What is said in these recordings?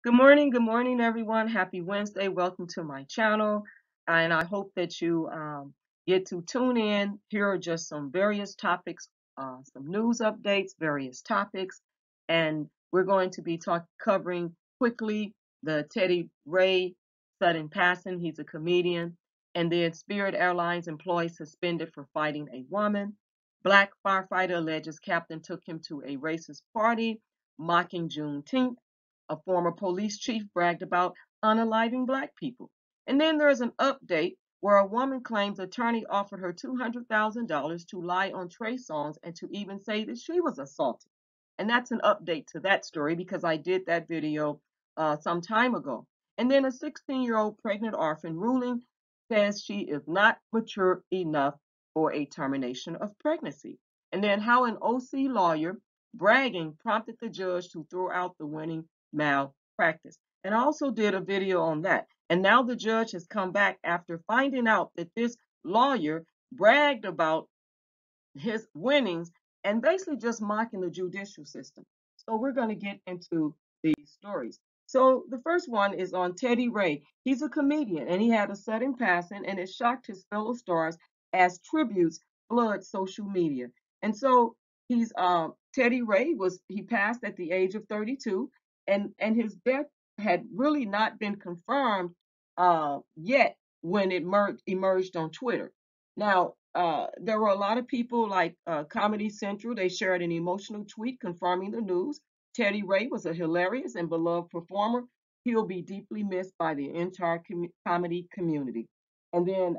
Good morning, everyone. Happy Wednesday. Welcome to my channel. And I hope that you get to tune in. Here are just some various topics, some news updates, various topics. And we're going to be covering quickly the Teddy Ray sudden passing. He's a comedian. And then Spirit Airlines employee suspended for fighting a woman. Black firefighter alleges captain took him to a racist party, mocking Juneteenth. A former police chief bragged about unaliving black people. And then there's an update where a woman claims attorney offered her $200,000 to lie on Trey Songz and to even say that she was assaulted. And that's an update to that story because I did that video some time ago. And then a 16-year-old pregnant orphan ruling says she is not mature enough for a termination of pregnancy. And then how an OC lawyer bragging prompted the judge to throw out the winning malpractice. And I also did a video on that. And now the judge has come back after finding out that this lawyer bragged about his winnings and basically just mocking the judicial system. So we're going to get into these stories. So the first one is on Teddy Ray. He's a comedian and he had a sudden passing and it shocked his fellow stars as tributes flood social media. And so he's Teddy Ray he passed at the age of 32 and his death had really not been confirmed yet when it emerged on Twitter. Now, there were a lot of people like Comedy Central. They shared an emotional tweet confirming the news. Teddy Ray was a hilarious and beloved performer. He'll be deeply missed by the entire comedy community. And then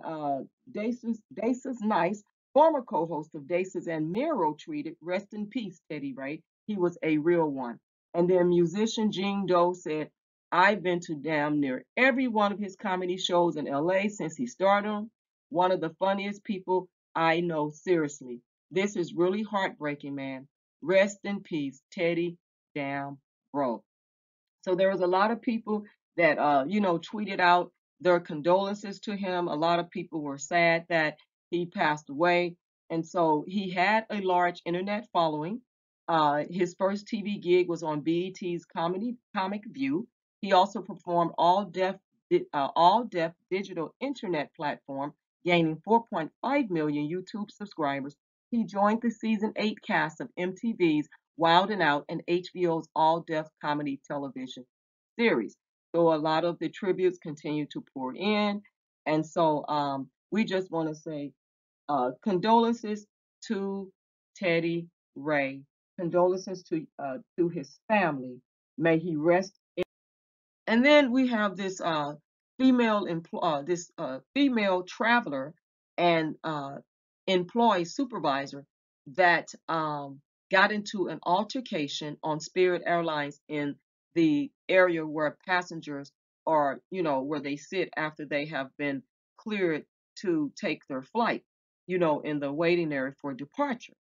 Dace's Nice, former co-host of Dace's and Miro tweeted, "Rest in peace, Teddy Ray. He was a real one." And then musician Gene Doe said, "I've been to damn near every one of his comedy shows in LA since he started them. One of the funniest people I know, seriously. This is really heartbreaking, man. Rest in peace, Teddy damn bro." So there was a lot of people that tweeted out their condolences to him. A lot of people were sad that he passed away. And so he had a large internet following. His first TV gig was on BET's Comic View. He also performed all deaf digital internet platform, gaining 4.5 million YouTube subscribers. He joined the season 8 cast of MTV's Wild and Out and HBO's all deaf comedy television series. So a lot of the tributes continue to pour in. And so we just want to say condolences to Teddy Ray. Condolences to his family. May he rest. And then we have this female traveler and employee supervisor that got into an altercation on Spirit Airlines in the area where passengers are, where they sit after they have been cleared to take their flight, in the waiting area for departure.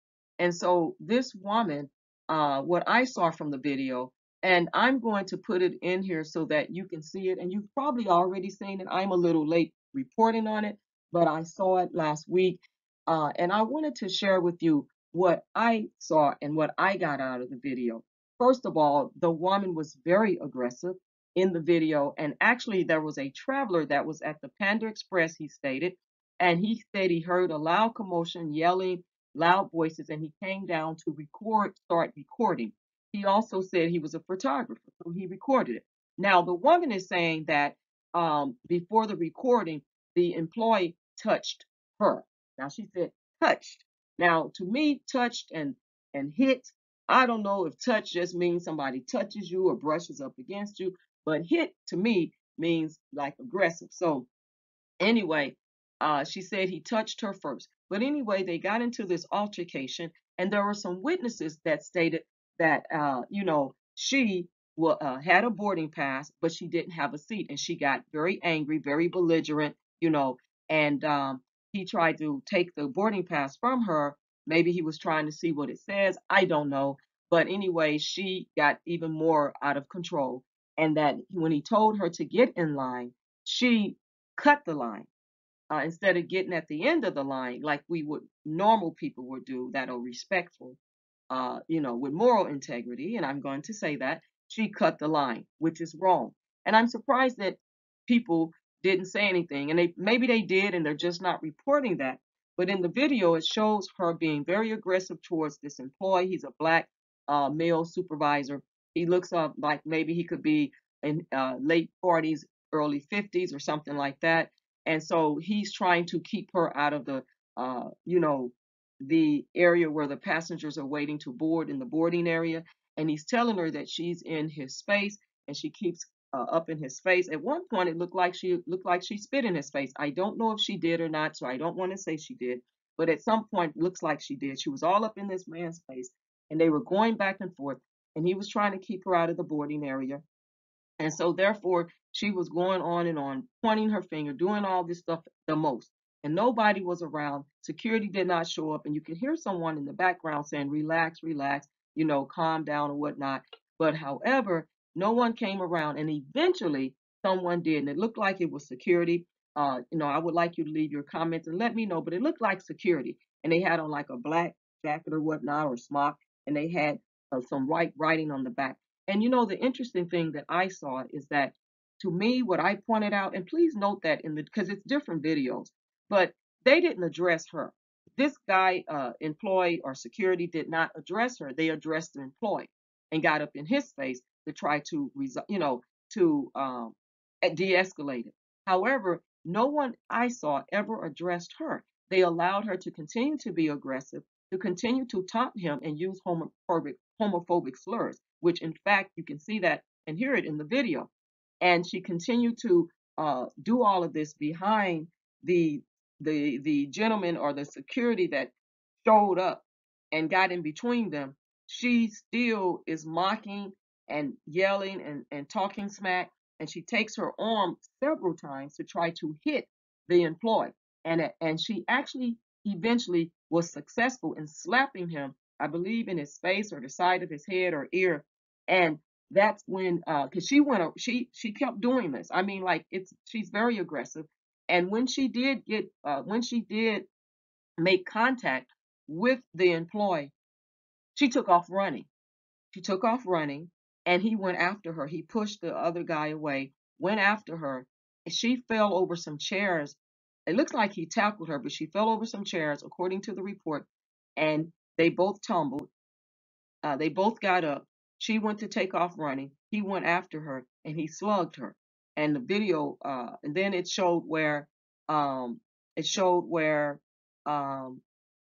And so this woman, what I saw from the video, and I'm going to put it in here so that you can see it. And you've probably already seen it. I'm a little late reporting on it, but I saw it last week. And I wanted to share with you what I saw and what I got out of the video. First of all, the woman was very aggressive in the video. And actually, there was a traveler that was at the Panda Express, he stated, and he said he heard a loud commotion, yelling, loud voices, and he came down to start recording. He also said he was a photographer, so he recorded it. Now, the woman is saying that before the recording, the employee touched her. Now, she said touched. Now, to me, touched and hit, I don't know if touch just means somebody touches you or brushes up against you, but hit to me means like aggressive. So anyway, she said he touched her first. But anyway, they got into this altercation, and there were some witnesses that stated that, she had a boarding pass, but she didn't have a seat, and she got very angry, very belligerent, and he tried to take the boarding pass from her. Maybe he was trying to see what it says. I don't know. But anyway, she got even more out of control. And that when he told her to get in line, she cut the line instead of getting at the end of the line like normal people would do that are respectful, with moral integrity. And I'm going to say that. she cut the line, which is wrong. And I'm surprised that people didn't say anything. And maybe they did and they're just not reporting that. But in the video, it shows her being very aggressive towards this employee. He's a black male supervisor. He looks up like maybe he could be in late 40s, early 50s, or something like that. And so he's trying to keep her out of the area where the passengers are waiting to board in the boarding area. And he's telling her that she's in his space, and she keeps up in his face. At one point, it looked like she spit in his face. I don't know if she did or not, so I don't want to say she did. But at some point, it looks like she did. She was all up in this man's face, and they were going back and forth, and he was trying to keep her out of the boarding area. And so therefore, she was going on and on, pointing her finger, doing all this stuff the most. And nobody was around. Security did not show up. And you can hear someone in the background saying, relax, relax, calm down or whatnot. But however, no one came around. And eventually someone did. And it looked like it was security. I would like you to leave your comments and let me know. But it looked like security. And they had on like a black jacket or whatnot, or smock. And they had some white writing on the back. And the interesting thing that I saw is that, to me, what I pointed out, and please note that because it's different videos, but they didn't address her. This guy, employee or security, did not address her. They addressed the employee and got up in his face to try to, de-escalate it. However, no one I saw ever addressed her. They allowed her to continue to be aggressive, to continue to taunt him and use homophobic slurs, which in fact you can see that and hear it in the video. And she continued to do all of this behind the gentleman or the security that showed up and got in between them. She still is mocking and yelling and talking smack, and she takes her arm several times to try to hit the employee. And she actually eventually was successful in slapping him, I believe, in his face or the side of his head or ear. And that's when, because she kept doing this. I mean, like, she's very aggressive. And when she did make contact with the employee, she took off running. She took off running, and he went after her. He pushed the other guy away, went after her. And she fell over some chairs. It looks like he tackled her, but she fell over some chairs, according to the report, and they both tumbled. They both got up. She went to take off running. He went after her, and he slugged her. And the video, and then um, it showed where um,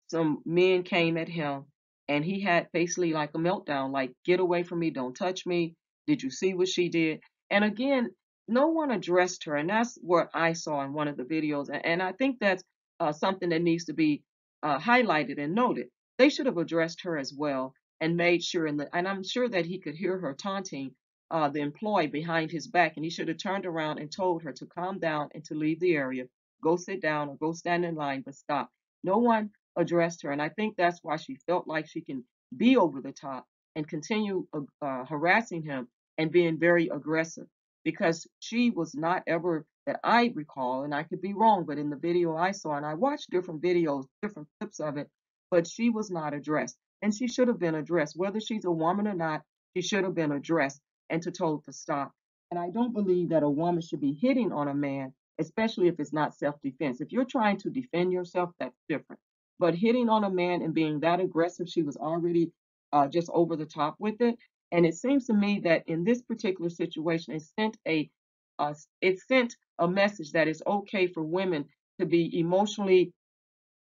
some men came at him, and he had basically like a meltdown, like, get away from me, don't touch me. Did you see what she did? And again, no one addressed her, and that's what I saw in one of the videos. And I think that's something that needs to be highlighted and noted. They should have addressed her as well and made sure, and I'm sure that he could hear her taunting the employee behind his back, and he should have turned around and told her to calm down and to leave the area, go sit down or go stand in line, but stop. No one addressed her, and I think that's why she felt like she can be over the top and continue harassing him and being very aggressive, because she was not ever, that I recall, and I could be wrong, but in the video I saw, and I watched different videos, different clips of it, but she was not addressed, and she should have been addressed. Whether she's a woman or not, she should have been addressed and told to stop. And I don't believe that a woman should be hitting on a man, especially if it's not self-defense. If you're trying to defend yourself, that's different. But hitting on a man and being that aggressive, she was already just over the top with it. And it seems to me that in this particular situation, it sent a message that it's okay for women to be emotionally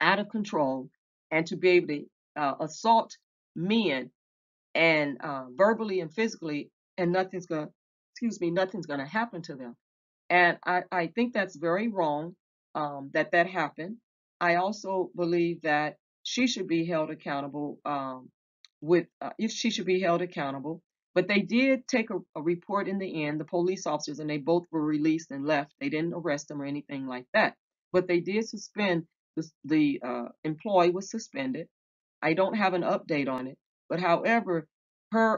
out of control and to be able to assault men and verbally and physically, and nothing's gonna happen to them. And I think that's very wrong, that happened. I also believe that she should be held accountable, if she should be held accountable. But they did take a report in the end, the police officers, and they both were released and left. They didn't arrest them or anything like that. But they did suspend the employee was suspended. I don't have an update on it, but however,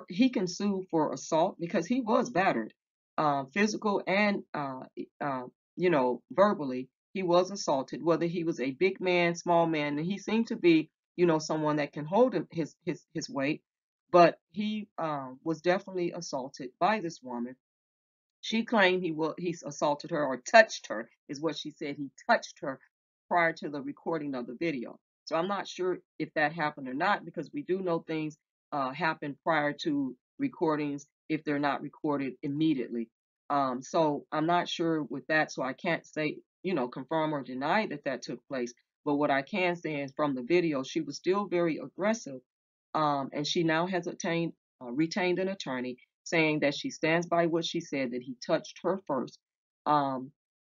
he can sue for assault because he was battered, physical and verbally. He was assaulted, whether he was a big man, small man, and he seemed to be someone that can hold his weight. but he was definitely assaulted by this woman. She claimed he assaulted her or touched her, is what she said. He touched her prior to the recording of the video. So I'm not sure if that happened or not, because we do know things happen prior to recordings if they're not recorded immediately. So I'm not sure with that. So I can't say, confirm or deny that that took place. But what I can say is from the video, she was still very aggressive, and she now has retained an attorney, saying that she stands by what she said, that he touched her first. Um,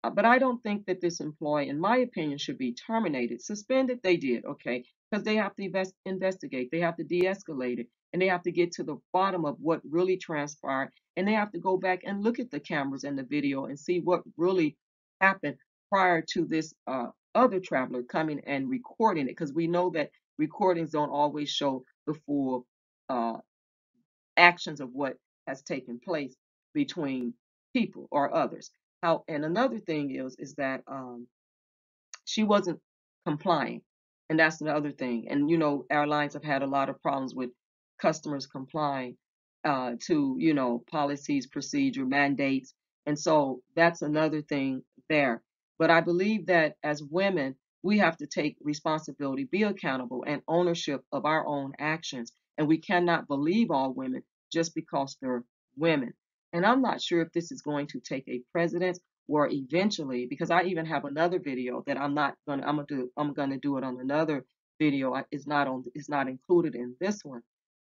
but I don't think that this employee, in my opinion, should be terminated. Suspended, they did, okay, because they have to investigate, they have to de-escalate it, and they have to get to the bottom of what really transpired, and they have to go back and look at the cameras and the video and see what really happened prior to this other traveler coming and recording it, because we know that recordings don't always show the full uh, actions of what has taken place between people or others. How and another thing is that she wasn't complying. And that's the other thing. And airlines have had a lot of problems with customers complying to, policies, procedure, mandates. And so that's another thing there. But I believe that as women, we have to take responsibility, be accountable, and ownership of our own actions. And we cannot believe all women just because they're women. And I'm not sure if this is going to take a precedence, or eventually, because I even have another video that I'm gonna do it on another video. It's not included in this one.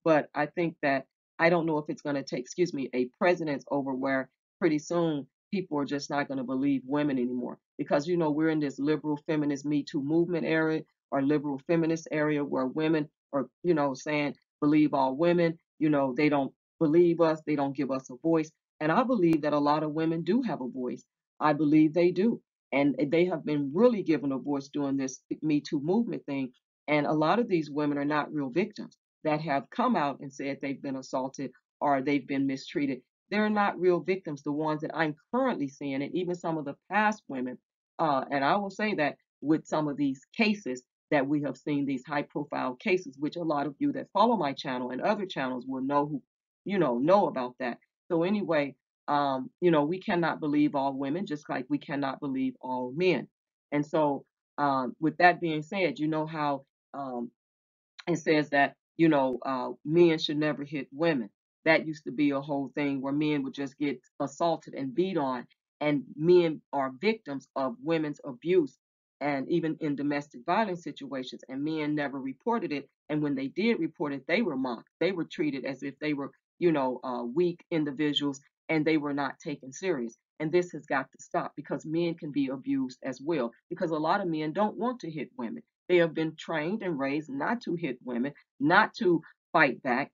But I think that I don't know if it's gonna take, excuse me, a precedence over where pretty soon people are just not gonna believe women anymore. Because we're in this liberal feminist Me Too movement area, or liberal feminist area, where women are, saying believe all women, they don't believe us, they don't give us a voice. And I believe that a lot of women do have a voice. I believe they do. And they have been really given a voice during this Me Too movement thing. And a lot of these women are not real victims that have come out and said they've been assaulted or they've been mistreated. They're not real victims, the ones that I'm currently seeing, and even some of the past women. And I will say that with some of these cases that we have seen, these high profile cases, which a lot of you that follow my channel and other channels will know know about that. So anyway, we cannot believe all women, just like we cannot believe all men. And so, with that being said, you know how um, it says that men should never hit women. That used to be a whole thing where men would just get assaulted and beat on, and men are victims of women's abuse, and even in domestic violence situations, and men never reported it. And when they did report it, they were mocked. They were treated as if they were weak individuals, and they were not taken serious. And this has got to stop, because men can be abused as well, because a lot of men don't want to hit women. They have been trained and raised not to hit women, not to fight back,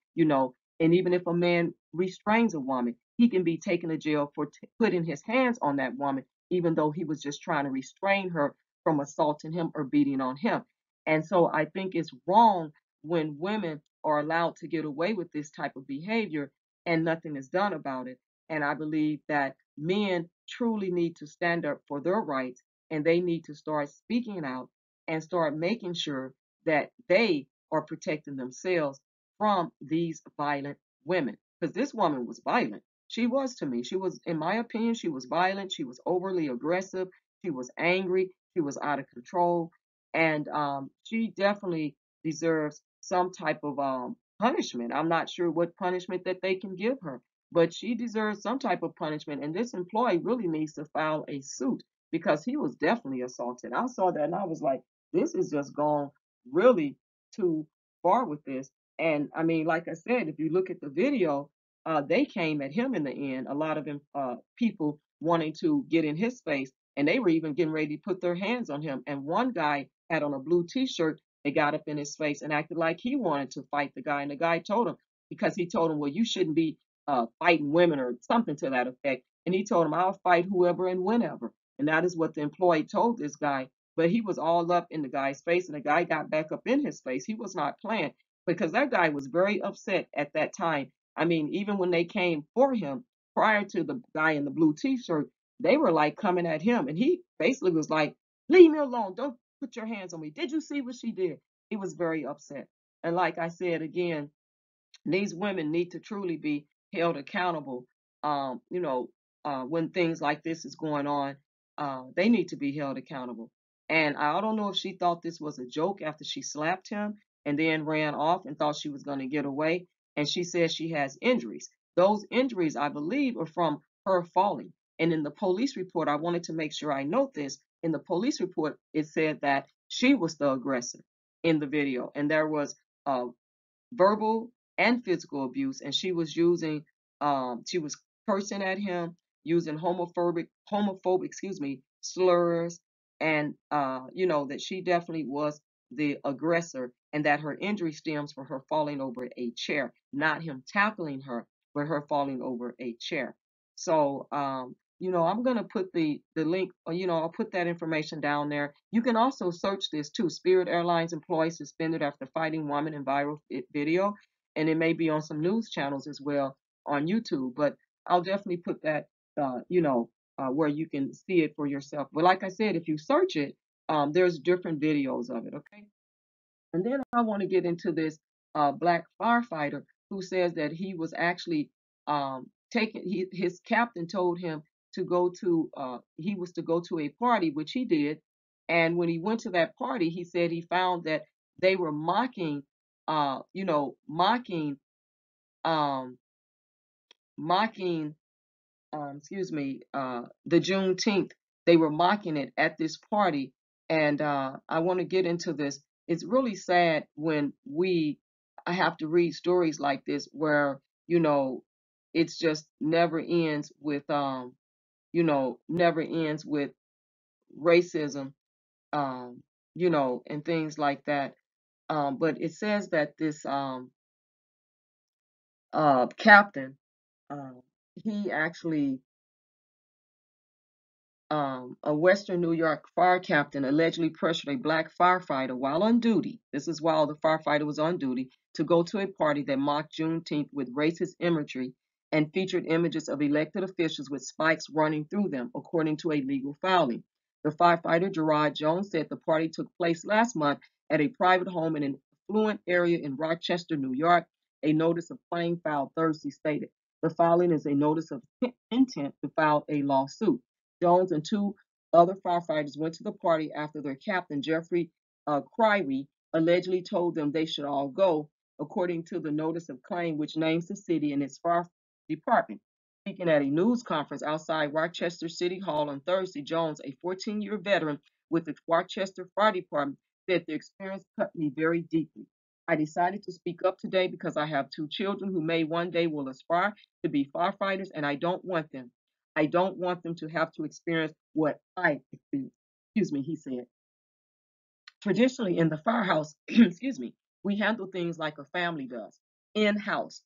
And even if a man restrains a woman, he can be taken to jail for putting his hands on that woman, even though he was just trying to restrain her from assaulting him or beating on him. And so I think it's wrong when women are allowed to get away with this type of behavior and nothing is done about it. And I believe that men truly need to stand up for their rights, and they need to start speaking out and start making sure that they are protecting themselves from these violent women. Because this woman was violent. She was to me. She was, in my opinion, she was violent. She was overly aggressive. She was angry. She was out of control. And she definitely deserves some type of punishment. I'm not sure what punishment that they can give her, but she deserves some type of punishment. And this employee really needs to file a suit, because he was definitely assaulted. I saw that and I was like, this is just gone really too far with this. And I mean, like I said, if you look at the video, they came at him in the end. A lot of people wanting to get in his face, and they were even getting ready to put their hands on him. And one guy had on a blue T-shirt. They got up in his face and acted like he wanted to fight the guy. And the guy told him, because he told him, well, you shouldn't be fighting women or something to that effect. And he told him, I'll fight whoever and whenever. And that is what the employee told this guy. But he was all up in the guy's face, and the guy got back up in his face. He was not playing, because that guy was very upset at that time. I mean, even when they came for him prior to the guy in the blue T-shirt, they were like coming at him, and he basically was like, leave me alone. Don't put your hands on me. Did you see what she did? He was very upset. And like I said again, these women need to truly be held accountable. You know, when things like this is going on, they need to be held accountable. And I don't know if she thought this was a joke after she slapped him and then ran off and thought she was going to get away. And she says she has injuries. Those injuries, I believe, are from her falling. And in the police report, I wanted to make sure I note this. In the police report, it said that she was the aggressor in the video, and there was uh, verbal and physical abuse, and she was cursing at him, using homophobic, excuse me, slurs, and you know, that she definitely was the aggressor, and that her injury stems from her falling over a chair, not him tackling her, but her falling over a chair. So you know, I'm gonna put the link, or, you know, I'll put that information down there. You can also search this too. Spirit Airlines employee suspended after fighting woman in viral video, and it may be on some news channels as well on YouTube. But I'll definitely put that, you know, where you can see it for yourself. But like I said, if you search it, there's different videos of it. Okay. And then I want to get into this black firefighter who says that he was actually his captain told him to go to, he was to go to a party, which he did. And when he went to that party, he said he found that they were mocking, you know, um, mocking excuse me, the Juneteenth. They were mocking it at this party. And I want to get into this. It's really sad when we have to read stories like this where, you know, it's just never ends with, you know, never ends with racism, um, you know, and things like that. But it says that this captain, uh, he actually a Western New York fire captain allegedly pressured a black firefighter while on duty. This is while the firefighter was on duty to go to a party that mocked Juneteenth with racist imagery and featured images of elected officials with spikes running through them, according to a legal filing. The firefighter, Gerard Jones, said the party took place last month at a private home in an affluent area in Rochester, New York. A notice of claim filed Thursday stated. The filing is a notice of intent to file a lawsuit. Jones and two other firefighters went to the party after their captain, Jeffrey Crywee, allegedly told them they should all go, according to the notice of claim, which names the city and its fire department. Speaking at a news conference outside Rochester City Hall on Thursday, Jones, a 14-year veteran with the Rochester Fire Department, said the experience cut me very deeply. I decided to speak up today because I have two children who may one day will aspire to be firefighters, and I don't want them to have to experience what I experienced. Excuse me, he said. Traditionally in the firehouse, excuse me, we handle things like a family does, in-house.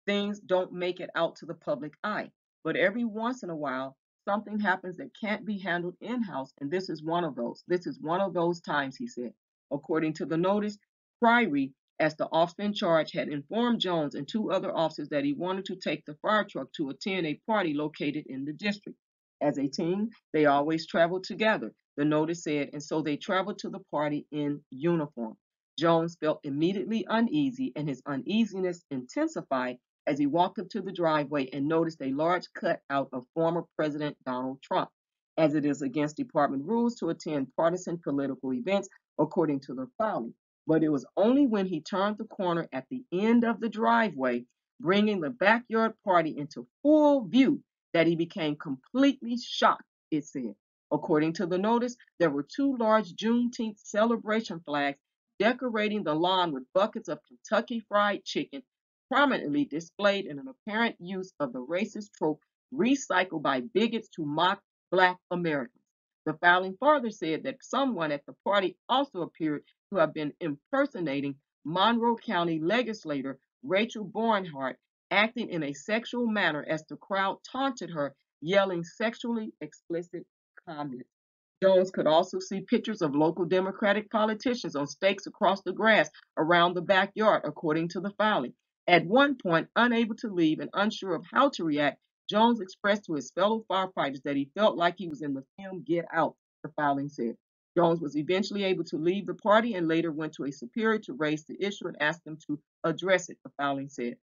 Things don't make it out to the public eye. But every once in a while, something happens that can't be handled in-house, and this is one of those. This is one of those times, he said. According to the notice, Priory, as the officer in charge, had informed Jones and two other officers that he wanted to take the fire truck to attend a party located in the district. As a team, they always traveled together, the notice said, and so they traveled to the party in uniform. Jones felt immediately uneasy, and his uneasiness intensified as he walked up to the driveway and noticed a large cutout of former President Donald Trump, as it is against department rules to attend partisan political events, according to the filing. But it was only when he turned the corner at the end of the driveway, bringing the backyard party into full view, that he became completely shocked, it said. According to the notice, there were two large Juneteenth celebration flags decorating the lawn with buckets of Kentucky Fried Chicken, prominently displayed in an apparent use of the racist trope recycled by bigots to mock Black Americans. The filing further said that someone at the party also appeared to have been impersonating Monroe County legislator Rachel Barnhart, acting in a sexual manner as the crowd taunted her, yelling sexually explicit comments. Jones could also see pictures of local Democratic politicians on stakes across the grass around the backyard, according to the filing. At one point, unable to leave and unsure of how to react, Jones expressed to his fellow firefighters that he felt like he was in the film Get Out, the filing said. Jones was eventually able to leave the party and later went to a superior to raise the issue and ask them to address it, the filing said.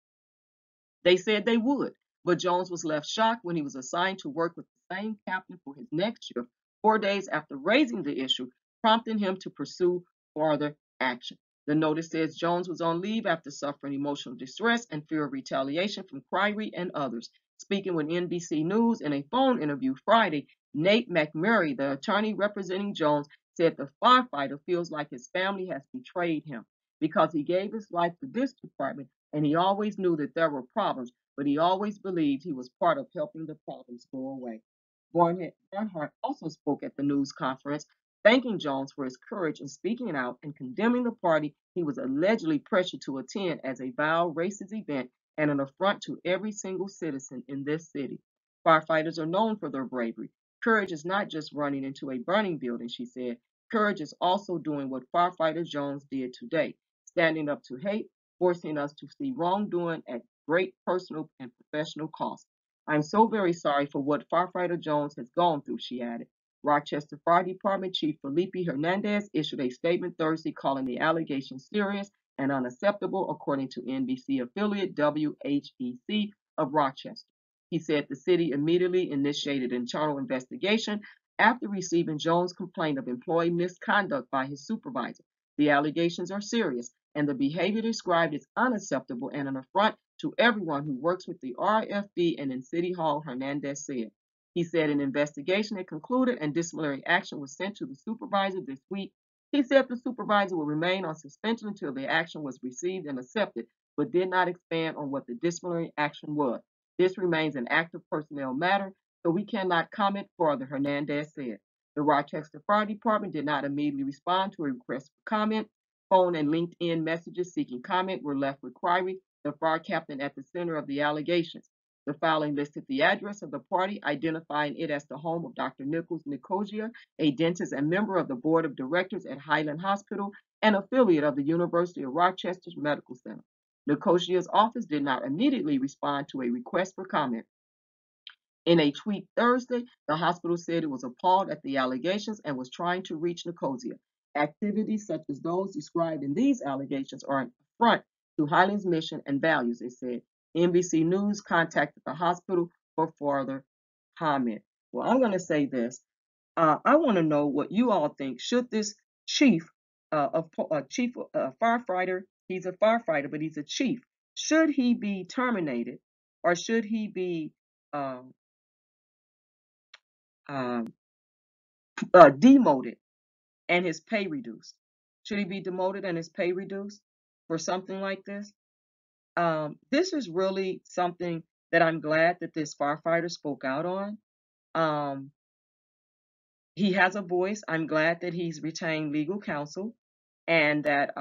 They said they would, but Jones was left shocked when he was assigned to work with the same captain for his next shift 4 days after raising the issue, prompting him to pursue further action. The notice says Jones was on leave after suffering emotional distress and fear of retaliation from Kyrie and others. Speaking with NBC News in a phone interview Friday, Nate McMurray, the attorney representing Jones, said the firefighter feels like his family has betrayed him because he gave his life to this department and he always knew that there were problems, but he always believed he was part of helping the problems go away. Barnhart also spoke at the news conference, thanking Jones for his courage in speaking out and condemning the party he was allegedly pressured to attend as a vile racist event and an affront to every single citizen in this city. Firefighters are known for their bravery. Courage is not just running into a burning building, she said. Courage is also doing what firefighter Jones did today, standing up to hate, forcing us to see wrongdoing at great personal and professional cost. I'm so very sorry for what firefighter Jones has gone through, she added. Rochester Fire Department Chief Felipe Hernandez issued a statement Thursday calling the allegations serious and unacceptable, according to NBC affiliate WHEC of Rochester. He said the city immediately initiated an internal investigation after receiving Jones' complaint of employee misconduct by his supervisor. The allegations are serious, and the behavior described is unacceptable and an affront to everyone who works with the RFB and in City Hall, Hernandez said. He said an investigation had concluded and disciplinary action was sent to the supervisor this week. He said the supervisor will remain on suspension until the action was received and accepted, but did not expand on what the disciplinary action was. This remains an active personnel matter, so we cannot comment further, Hernandez said. The Rochester Fire Department did not immediately respond to a request for comment. Phone and LinkedIn messages seeking comment were left with Kyrie, the fire captain, at the center of the allegations. The filing listed the address of the party, identifying it as the home of Dr. Nichols Nicosia, a dentist and member of the board of directors at Highland Hospital, an affiliate of the University of Rochester's Medical Center. Nicosia's office did not immediately respond to a request for comment. In a tweet Thursday, the hospital said it was appalled at the allegations and was trying to reach Nicosia. Activities such as those described in these allegations are an affront to Highland's mission and values, it said. NBC News contacted the hospital for further comment. Well, I'm going to say this. I want to know what you all think. Should this chief, firefighter, he's a firefighter, but he's a chief. Should he be terminated, or should he be um, um, demoted and his pay reduced? Should he be demoted and his pay reduced for something like this? This is really something that I'm glad that this firefighter spoke out on. Um, he has a voice. I'm glad that he's retained legal counsel and that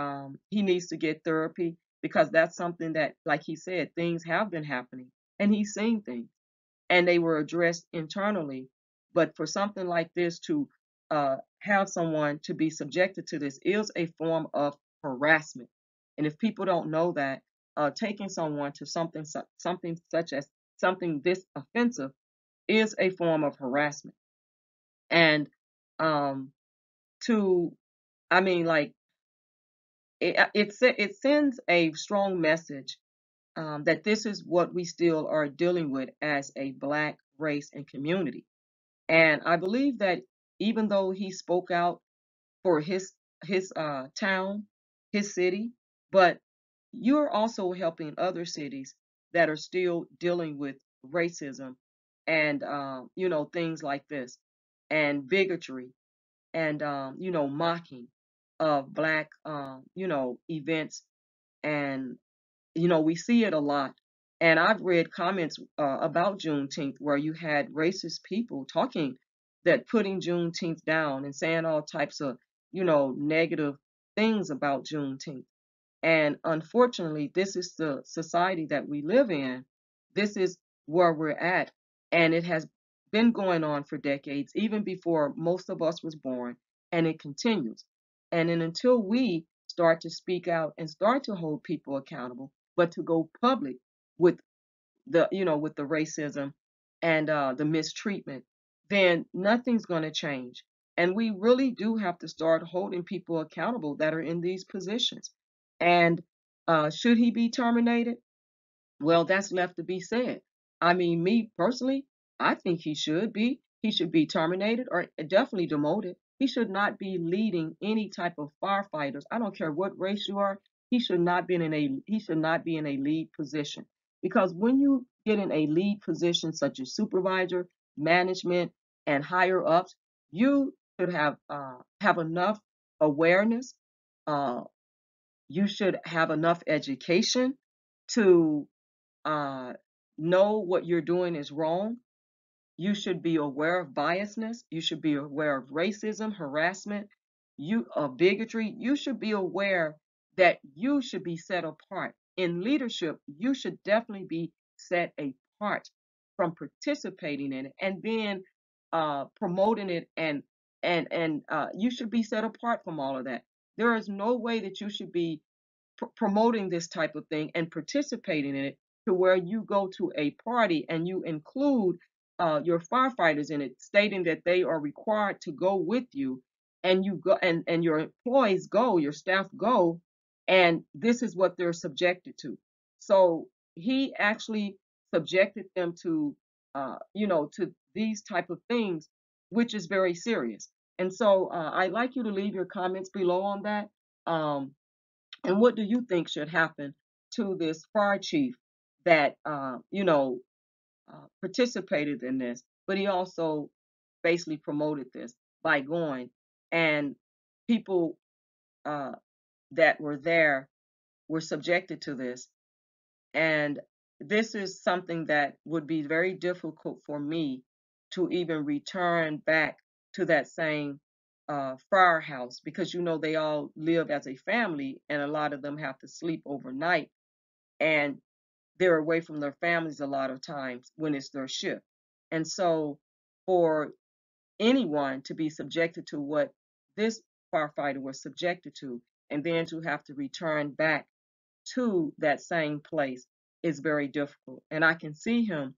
he needs to get therapy because that's something that, like he said, things have been happening and he's seen things and they were addressed internally. But for something like this to have someone to be subjected to this is a form of harassment. And if people don't know that, taking someone to something such as something this offensive is a form of harassment. And um, to, I mean, like it sends a strong message that this is what we still are dealing with as a Black race and community. And I believe that even though he spoke out for his town, his city, but you're also helping other cities that are still dealing with racism and things like this and bigotry and mocking of Black events and we see it a lot. And I've read comments about Juneteenth where you had racist people talking that putting Juneteenth down and saying all types of, negative things about Juneteenth. And unfortunately, this is the society that we live in. This is where we're at. And it has been going on for decades, even before most of us was born, and it continues. And then until we start to speak out and start to hold people accountable, but to go public with with the racism and the mistreatment, then nothing's going to change. And we really do have to start holding people accountable that are in these positions. And should he be terminated? Well, that's left to be said. I mean, me personally, I think he should be terminated or definitely demoted. He should not be leading any type of firefighters. I don't care what race you are. He should not be in a lead position. Because when you get in a lead position such as supervisor, management, and higher ups, you should have enough awareness. Uh, you should have enough education to uh, know what you're doing is wrong. You should be aware of biasness. You should be aware of racism, harassment, bigotry. You should be aware that you should be set apart. In leadership, you should definitely be set apart from participating in it and then promoting it and you should be set apart from all of that. There is no way that you should be promoting this type of thing and participating in it to where you go to a party and you include your firefighters in it, stating that they are required to go with you, and you go and your employees go, your staff go, and this is what they're subjected to. So he actually subjected them to, to these type of things, which is very serious. And so I'd like you to leave your comments below on that. Um, and what do you think should happen to this fire chief that, participated in this, but he also basically promoted this by going, and people uh, that were there were subjected to this. And this is something that would be very difficult for me to even return back to that same firehouse, because they all live as a family and a lot of them have to sleep overnight, and they're away from their families a lot of times when it's their shift. And so for anyone to be subjected to what this firefighter was subjected to, and then to have to return back to that same place, is very difficult. And I can see him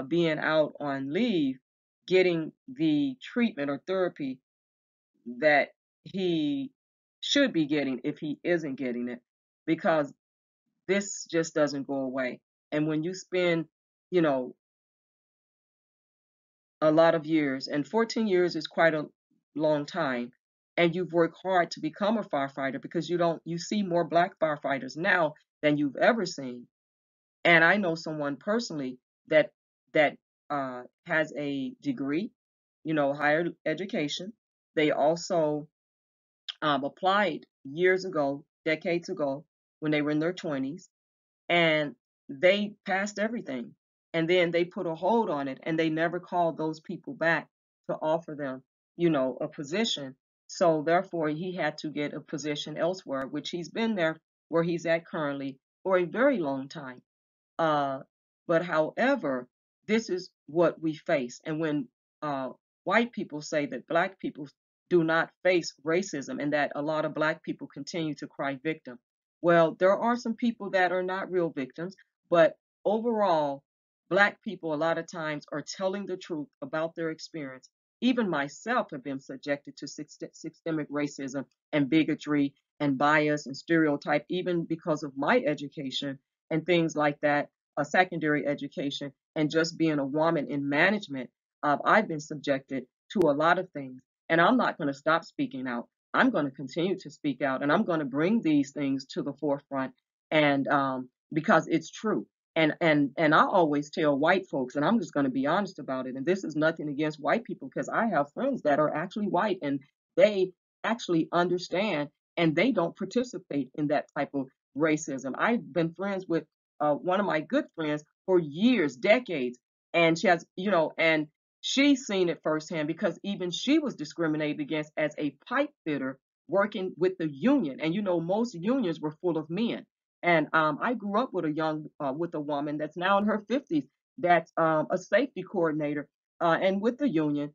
being out on leave, getting the treatment or therapy that he should be getting if he isn't getting it, because this just doesn't go away. And when you spend, you know, a lot of years, and 14 years is quite a long time, and you've worked hard to become a firefighter, because you see more black firefighters now than you've ever seen. And I know someone personally that has a degree, higher education. They also applied years ago, decades ago, when they were in their 20s, and they passed everything. And then they put a hold on it, and they never called those people back to offer them, a position. So therefore, he had to get a position elsewhere, which he's been there where he's at currently for a very long time. Uh, but however, this is what we face. And when uh, white people say that black people do not face racism and that a lot of black people continue to cry victim, well, there are some people that are not real victims, but overall, black people a lot of times are telling the truth about their experience. Even myself have been subjected to systemic racism and bigotry and bias and stereotype, even because of my education and things like that, a secondary education, and just being a woman in management. I've been subjected to a lot of things, and I'm not going to stop speaking out. I'm going to continue to speak out, and I'm going to bring these things to the forefront, and because it's true. And I always tell white folks, and I'm just going to be honest about it. And this is nothing against white people, because I have friends that are actually white, and they actually understand, and they don't participate in that type of racism. I've been friends with one of my good friends for years, decades, and she has, and she's seen it firsthand, because even she was discriminated against as a pipe fitter working with the union. And most unions were full of men. And I grew up with with a woman that's now in her 50s, that's a safety coordinator and with the union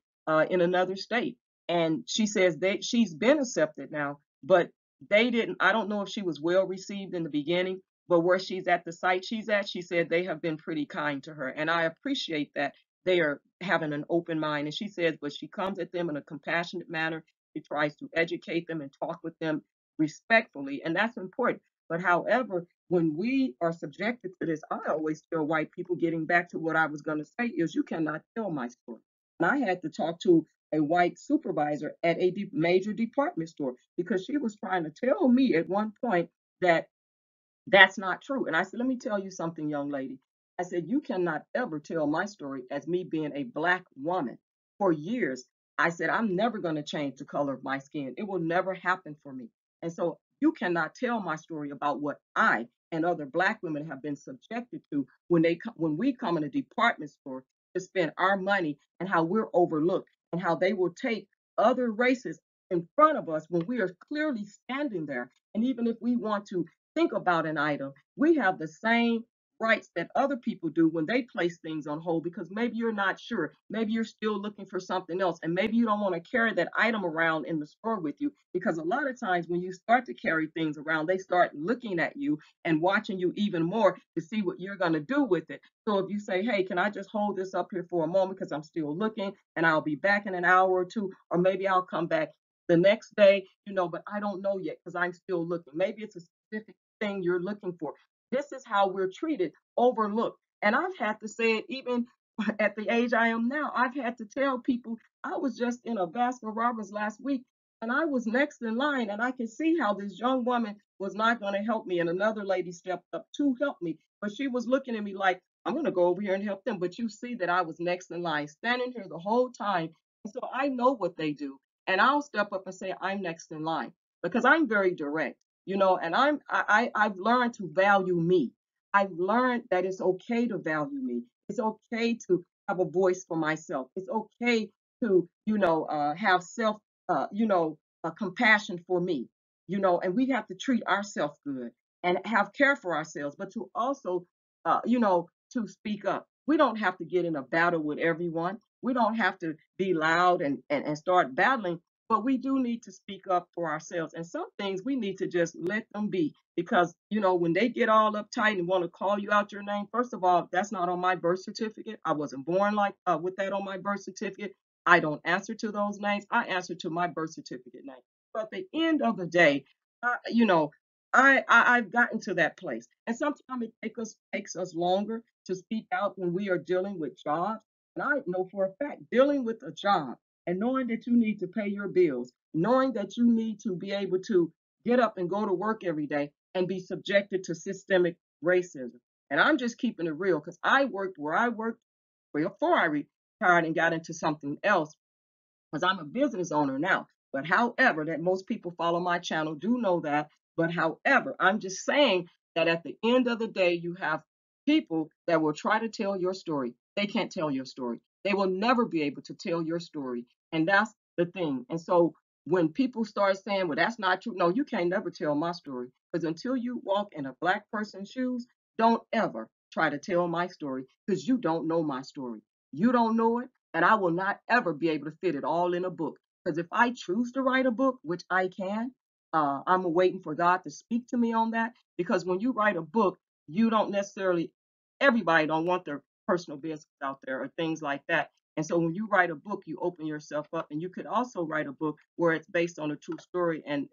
in another state. And she says that she's been accepted now, but they didn't. I don't know if she was well received in the beginning, but where she's at, the site she's at, she said they have been pretty kind to her. And I appreciate that they are having an open mind. And she says, but she comes at them in a compassionate manner. She tries to educate them and talk with them respectfully. And that's important. But however, when we are subjected to this, I always tell white people, getting back to what I was going to say, is you cannot tell my story. And I had to talk to a white supervisor at a major department store because she was trying to tell me at one point that that's not true. And I said, let me tell you something, young lady. I said, you cannot ever tell my story as me being a black woman. For years, I said, I'm never going to change the color of my skin. It will never happen for me. And so you cannot tell my story about what I and other black women have been subjected to when we come in a department store to spend our money, and how we're overlooked, and how they will take other races in front of us when we are clearly standing there. And even if we want to think about an item, we have the same rights that other people do when they place things on hold, because maybe you're not sure. Maybe you're still looking for something else. And maybe you don't want to carry that item around in the store with you, because a lot of times when you start to carry things around, they start looking at you and watching you even more to see what you're going to do with it. So if you say, hey, can I just hold this up here for a moment because I'm still looking and I'll be back in an hour or two, or maybe I'll come back the next day, but I don't know yet because I'm still looking. Maybe it's a specific thing you're looking for. This is how we're treated, overlooked. And I've had to say it even at the age I am now. I've had to tell people, I was just in a Baskin Robbins last week and I was next in line, and I could see how this young woman was not going to help me. And another lady stepped up to help me, but she was looking at me like, I'm going to go over here and help them. But you see that I was next in line, standing here the whole time. And so I know what they do. And I'll step up and say, I'm next in line, because I'm very direct, and I've learned to value me. I've learned that it's okay to value me. It's okay to have a voice for myself. It's okay to, have self, compassion for me, and we have to treat ourselves good and have care for ourselves, but to also, to speak up. We don't have to get in a battle with everyone. We don't have to be loud and start battling, but we do need to speak up for ourselves. And some things we need to just let them be, because, when they get all uptight and want to call you out your name, first of all, that's not on my birth certificate. I wasn't born like with that on my birth certificate. I don't answer to those names. I answer to my birth certificate name. But at the end of the day, I've gotten to that place, and sometimes it takes us longer to speak out when we are dealing with jobs. And I know for a fact, dealing with a job and knowing that you need to pay your bills, knowing that you need to be able to get up and go to work every day and be subjected to systemic racism. And I'm just keeping it real, because I worked where I worked before I retired and got into something else, because I'm a business owner now. But however, that most people follow my channel do know that. But however, I'm just saying that at the end of the day, you have people that will try to tell your story. They can't tell your story. They will never be able to tell your story. And that's the thing. And so when people start saying, well, that's not true. No, you can't never tell my story. Because until you walk in a black person's shoes, don't ever try to tell my story, because you don't know my story. You don't know it, and I will not ever be able to fit it all in a book. Because if I choose to write a book, which I can, I'm waiting for God to speak to me on that. Because when you write a book, you don't necessarily, everybody don't want their personal business out there or things like that. And so when you write a book, you open yourself up. And you could also write a book where it's based on a true story, and,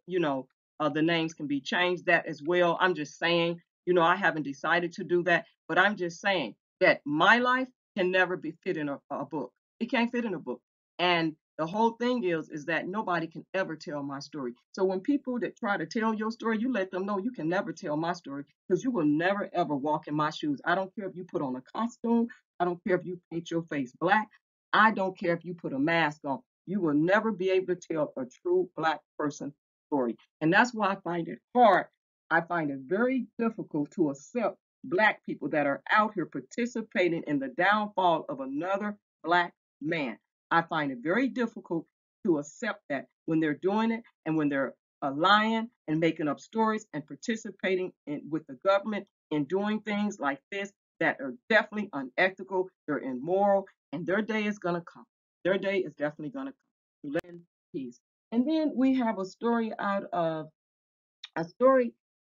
the names can be changed, that as well. I'm just saying, I haven't decided to do that, but I'm just saying that my life can never be fit in a book. It can't fit in a book. And the whole thing is that nobody can ever tell my story. So when people that try to tell your story, you let them know you can never tell my story, because you will never ever walk in my shoes. I don't care if you put on a costume. I don't care if you paint your face black. I don't care if you put a mask on. You will never be able to tell a true black person story. And that's why I find it hard. I find it very difficult to accept black people that are out here participating in the downfall of another black man. I find it very difficult to accept that when they're doing it, and when they're lying and making up stories and participating with the government in doing things like this that are definitely unethical, they're immoral, and their day is going to come. Their day is definitely going to come. To live in peace. And then we have a story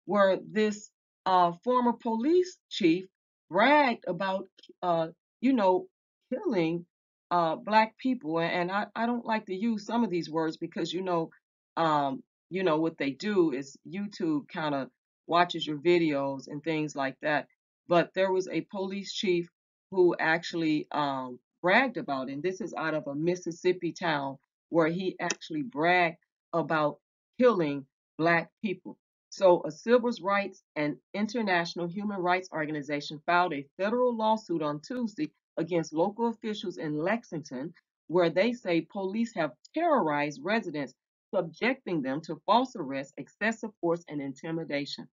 where this former police chief bragged about, you know, killing black people. And I don't like to use some of these words because, what they do is YouTube kind of watches your videos and things like that. But there was a police chief who actually bragged about it. And this is out of a Mississippi town where he actually bragged about killing black people. So, a civil rights and international human rights organization filed a federal lawsuit on Tuesday against local officials in Lexington, where they say police have terrorized residents, subjecting them to false arrest, excessive force, and intimidation.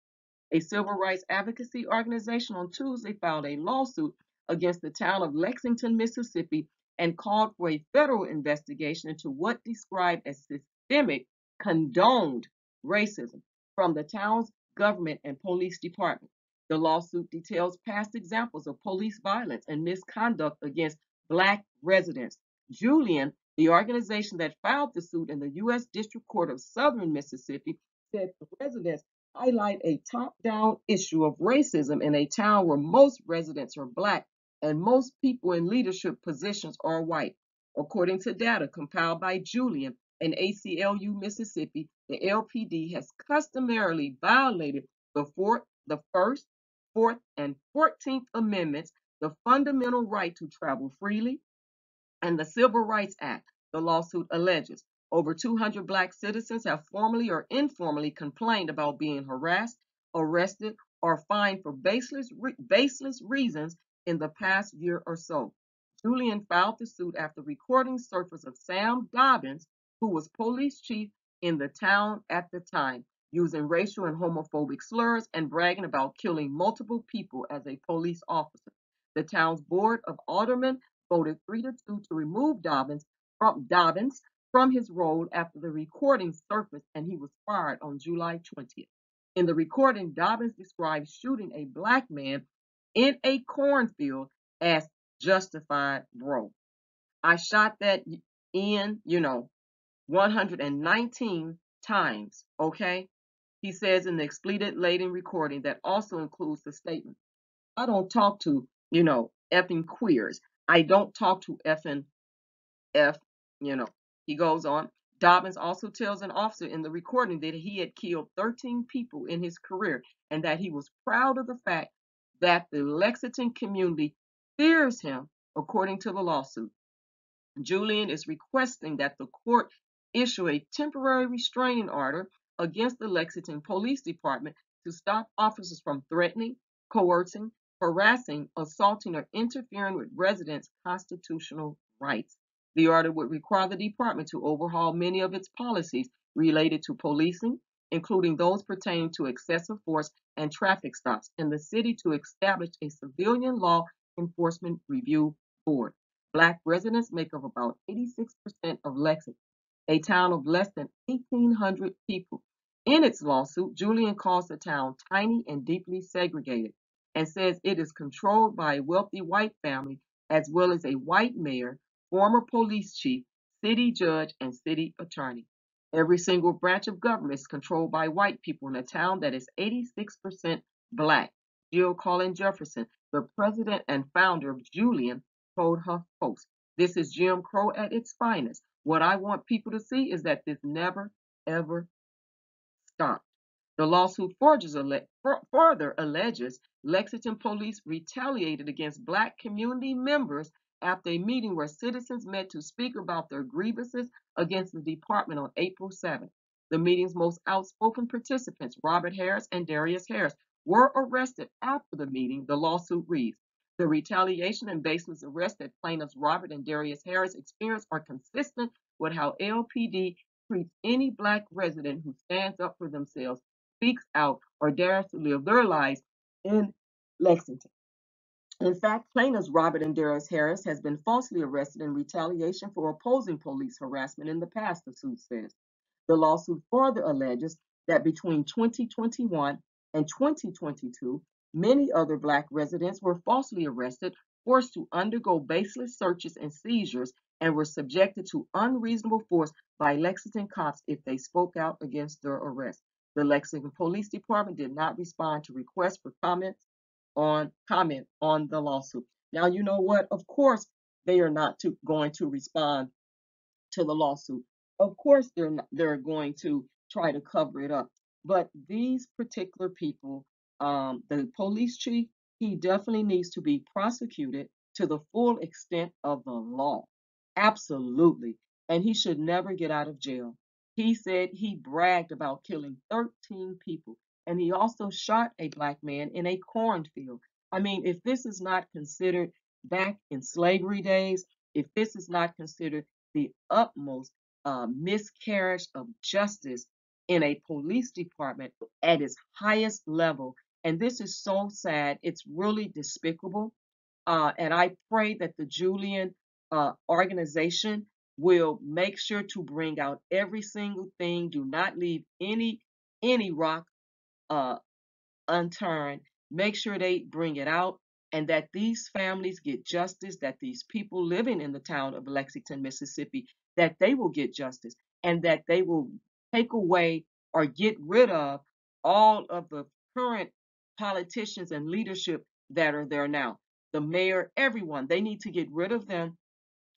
A civil rights advocacy organization on Tuesday filed a lawsuit against the town of Lexington, Mississippi, and called for a federal investigation into what described as systemic, condoned racism from the town's government and police department. The lawsuit details past examples of police violence and misconduct against Black residents. Julian, the organization that filed the suit in the U.S. District Court of Southern Mississippi, said the residents highlight a top-down issue of racism in a town where most residents are Black and most people in leadership positions are white. According to data compiled by Julian and ACLU Mississippi, the LPD has customarily violated the First, Fourth, and 14th Amendments, the fundamental right to travel freely, and the Civil Rights Act, the lawsuit alleges. Over 200 Black citizens have formally or informally complained about being harassed, arrested, or fined for baseless reasons in the past year or so. Julian filed the suit after recordings surfaced of Sam Dobbins, who was police chief in the town at the time, using racial and homophobic slurs and bragging about killing multiple people as a police officer. The town's board of aldermen voted 3-2 to remove Dobbins from his role after the recording surfaced and he was fired on July 20th. In the recording, Dobbins described shooting a Black man in a cornfield as justified, bro. I shot that in, 119 times, okay? He says in the expletive-laden recording that also includes the statement, I don't talk to, effing queers. I don't talk to effing F, you know. He goes on. Dobbins also tells an officer in the recording that he had killed 13 people in his career and that he was proud of the fact that the Lexington community fears him, according to the lawsuit. Julian is requesting that the court issue a temporary restraining order against the Lexington Police Department to stop officers from threatening, coercing, harassing, assaulting, or interfering with residents' constitutional rights. The order would require the department to overhaul many of its policies related to policing, including those pertaining to excessive force and traffic stops, and the city to establish a civilian law enforcement review board. Black residents make up about 86% of Lexington, a town of less than 1,800 people. In its lawsuit, Julian calls the town tiny and deeply segregated and says it is controlled by a wealthy white family as well as a white mayor, former police chief, city judge, and city attorney. Every single branch of government is controlled by white people in a town that is 86% Black. Jill Colin Jefferson, the president and founder of Julian, told HuffPost. This is Jim Crow at its finest. What I want people to see is that this never, ever stopped. The lawsuit further alleges Lexington police retaliated against Black community members after a meeting where citizens met to speak about their grievances against the department on April 7th. The meeting's most outspoken participants, Robert Harris and Darius Harris, were arrested after the meeting, the lawsuit reads. The retaliation and baseless arrest that plaintiffs Robert and Darius Harris experienced are consistent with how LPD treats any Black resident who stands up for themselves, speaks out, or dares to live their lives in Lexington. In fact, plaintiffs Robert and Darius Harris has been falsely arrested in retaliation for opposing police harassment in the past, the suit says. The lawsuit further alleges that between 2021 and 2022, many other Black residents were falsely arrested, forced to undergo baseless searches and seizures, and were subjected to unreasonable force by Lexington cops if they spoke out against their arrest. The Lexington Police Department did not respond to requests for comment on the lawsuit. Now, you know what? Of course, they are not going to respond to the lawsuit. Of course, they're going to try to cover it up. But these particular people, the police chief, he definitely needs to be prosecuted to the full extent of the law. Absolutely. And he should never get out of jail. He said he bragged about killing 13 people, and he also shot a black man in a cornfield. I mean, if this is not considered back in slavery days, if this is not considered the utmost miscarriage of justice in a police department at its highest level. And this is so sad. It's really despicable. And I pray that the Julian organization will make sure to bring out every single thing. Do not leave any rock uh, unturned. Make sure they bring it out and that these families get justice, that these people living in the town of Lexington, Mississippi, that they will get justice and that they will take away or get rid of all of the current politicians and leadership that are there now. The mayor, everyone, they need to get rid of them,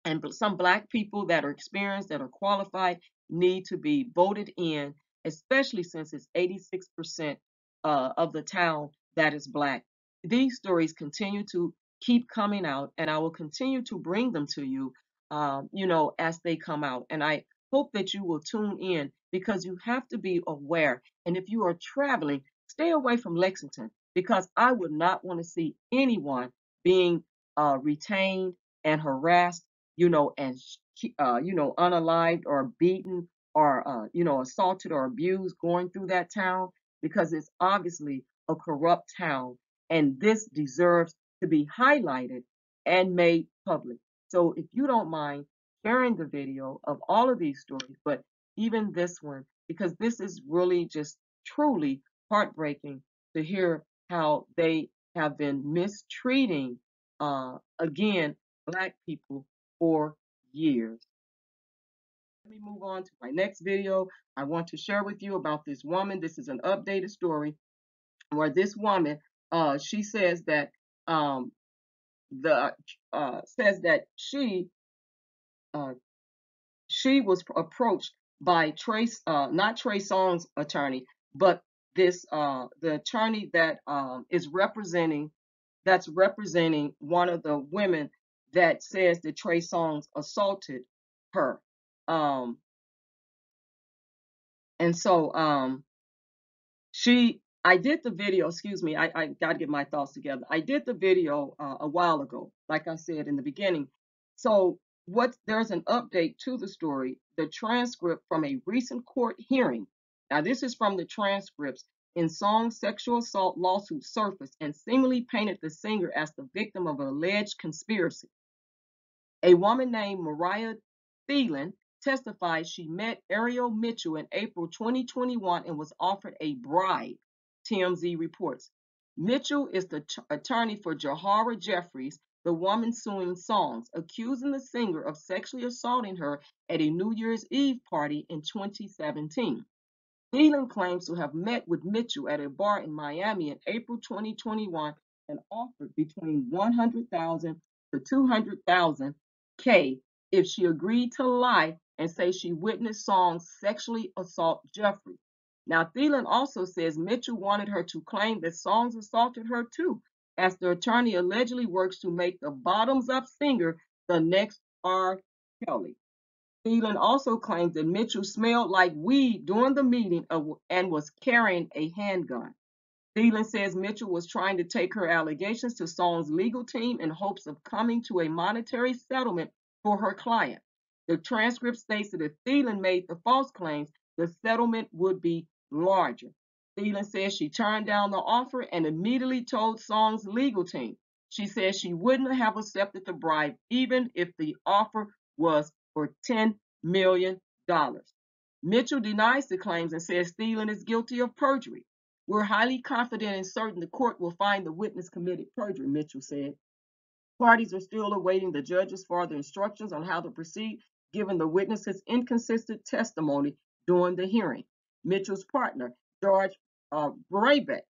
and some black people that are experienced, that are qualified, need to be voted in, especially since it's 86% of the town that is black. These stories continue to keep coming out, and I will continue to bring them to you, as they come out. And I hope that you will tune in because you have to be aware. And if you are traveling, stay away from Lexington because I would not want to see anyone being retained and harassed, and unalived or beaten or assaulted or abused going through that town because it's obviously a corrupt town, and this deserves to be highlighted and made public. So if you don't mind sharing the video of all of these stories, but even this one, because this is really just truly heartbreaking to hear how they have been mistreating, again, black people for years. Let me move on to my next video. I want to share with you about this woman. This is an updated story where this woman, she says that the says that uh, she was approached by not Trey Songz attorney, but this the attorney that is representing one of the women that says that Trey Songz assaulted her. Um, and so I did the video, excuse me, I got to get my thoughts together. I did the video a while ago, like I said in the beginning. So there's an update to the story, the transcript from a recent court hearing. Now, this is from the transcripts. In Song's sexual assault lawsuit surfaced and seemingly painted the singer as the victim of an alleged conspiracy. A woman named Mariah Thielen testified she met Ariel Mitchell in April 2021 and was offered a bribe, TMZ reports. Mitchell is the attorney for Jahara Jeffries, the woman suing Songz, accusing the singer of sexually assaulting her at a New Year's Eve party in 2017. Thielen claims to have met with Mitchell at a bar in Miami in April 2021 and offered between $100,000 to $200,000 if she agreed to lie and say she witnessed Songz sexually assault Jeffrey. Now, Thielen also says Mitchell wanted her to claim that Songz assaulted her too, as the attorney allegedly works to make the bottoms-up singer the next R. Kelly. Thielen also claims that Mitchell smelled like weed during the meeting and was carrying a handgun. Thielen says Mitchell was trying to take her allegations to Song's legal team in hopes of coming to a monetary settlement for her client. The transcript states that if Thielen made the false claims, the settlement would be larger. Thielen says she turned down the offer and immediately told Song's legal team. She says she wouldn't have accepted the bribe even if the offer was for $10 million. Mitchell denies the claims and says Thielen is guilty of perjury. We're highly confident and certain the court will find the witness committed perjury, Mitchell said. Parties are still awaiting the judge's further instructions on how to proceed, given the witness's inconsistent testimony during the hearing. Mitchell's partner, George Braybeck,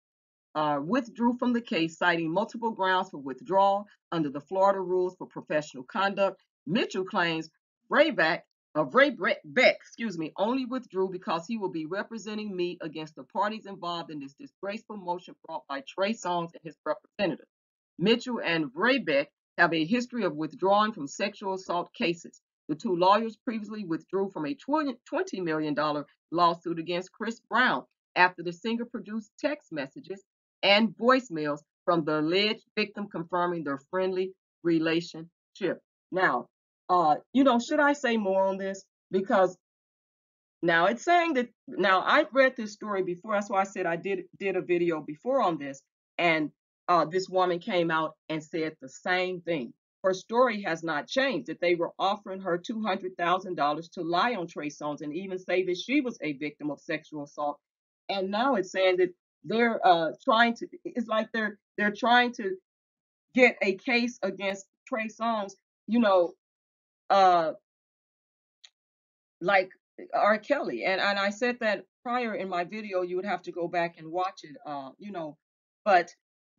withdrew from the case, citing multiple grounds for withdrawal under the Florida rules for professional conduct. Mitchell claims Brayback Beck, only withdrew because he will be representing me against the parties involved in this disgraceful motion brought by Trey Songz and his representative. Mitchell and Vreebeck have a history of withdrawing from sexual assault cases. The two lawyers previously withdrew from a $20 million lawsuit against Chris Brown after the singer produced text messages and voicemails from the alleged victim confirming their friendly relationship. Now, should I say more on this? Because now it's saying that now I've read this story before. That's why I said I did a video before on this, and this woman came out and said the same thing. Her story has not changed. That they were offering her $200,000 to lie on Trey Songz and even say that she was a victim of sexual assault. And now it's saying that they're trying to. It's like they're trying to get a case against Trey Songz. You know, uh, like R. Kelly. And I said that prior in my video, you would have to go back and watch it, but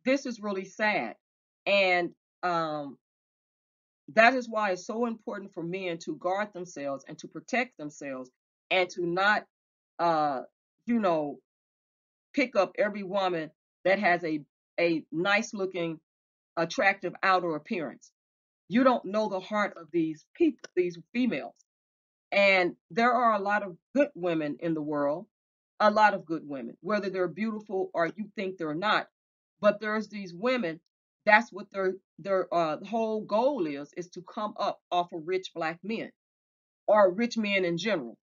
this is really sad. And um, that is why it's so important for men to guard themselves and to protect themselves and to not, uh, you know, pick up every woman that has a nice looking, attractive outer appearance. You don't know the heart of these people, these females. And there are a lot of good women in the world, a lot of good women, whether they're beautiful or you think they're not. But there's these women, that's what their whole goal is to come up off of rich black men or rich men in general.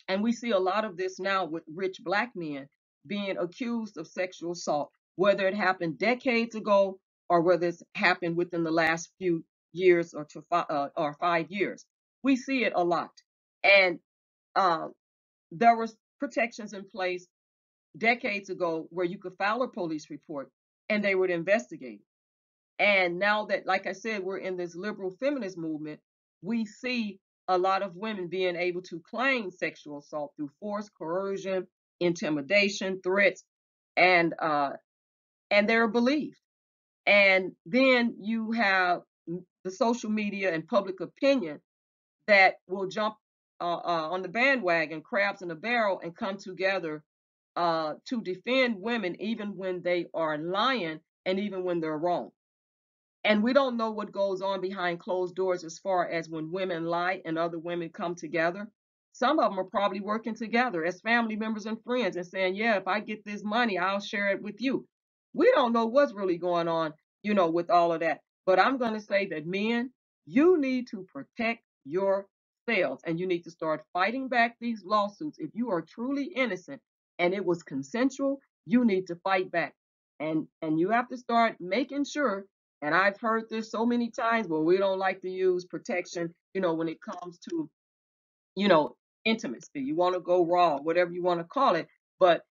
And we see a lot of this now with rich black men being accused of sexual assault, whether it happened decades ago or whether it's happened within the last few years or 5 years. We see it a lot. And uh, there was protections in place decades ago where you could file a police report and they would investigate. And now that, like I said, we're in this liberal feminist movement, we see a lot of women being able to claim sexual assault through force, coercion, intimidation, threats, and they're believed. And then you have the social media and public opinion that will jump on the bandwagon, crabs in a barrel, and come together to defend women even when they are lying and even when they're wrong. And we don't know what goes on behind closed doors as far as when women lie and other women come together. Some of them are probably working together as family members and friends and saying, yeah, if I get this money, I'll share it with you. We don't know what's really going on, with all of that. But I'm going to say that men, you need to protect yourselves and you need to start fighting back these lawsuits. If you are truly innocent and it was consensual, you need to fight back. And you have to start making sure, and I've heard this so many times, well, we don't like to use protection, when it comes to, you know, intimacy. You want to go raw, whatever you want to call it. But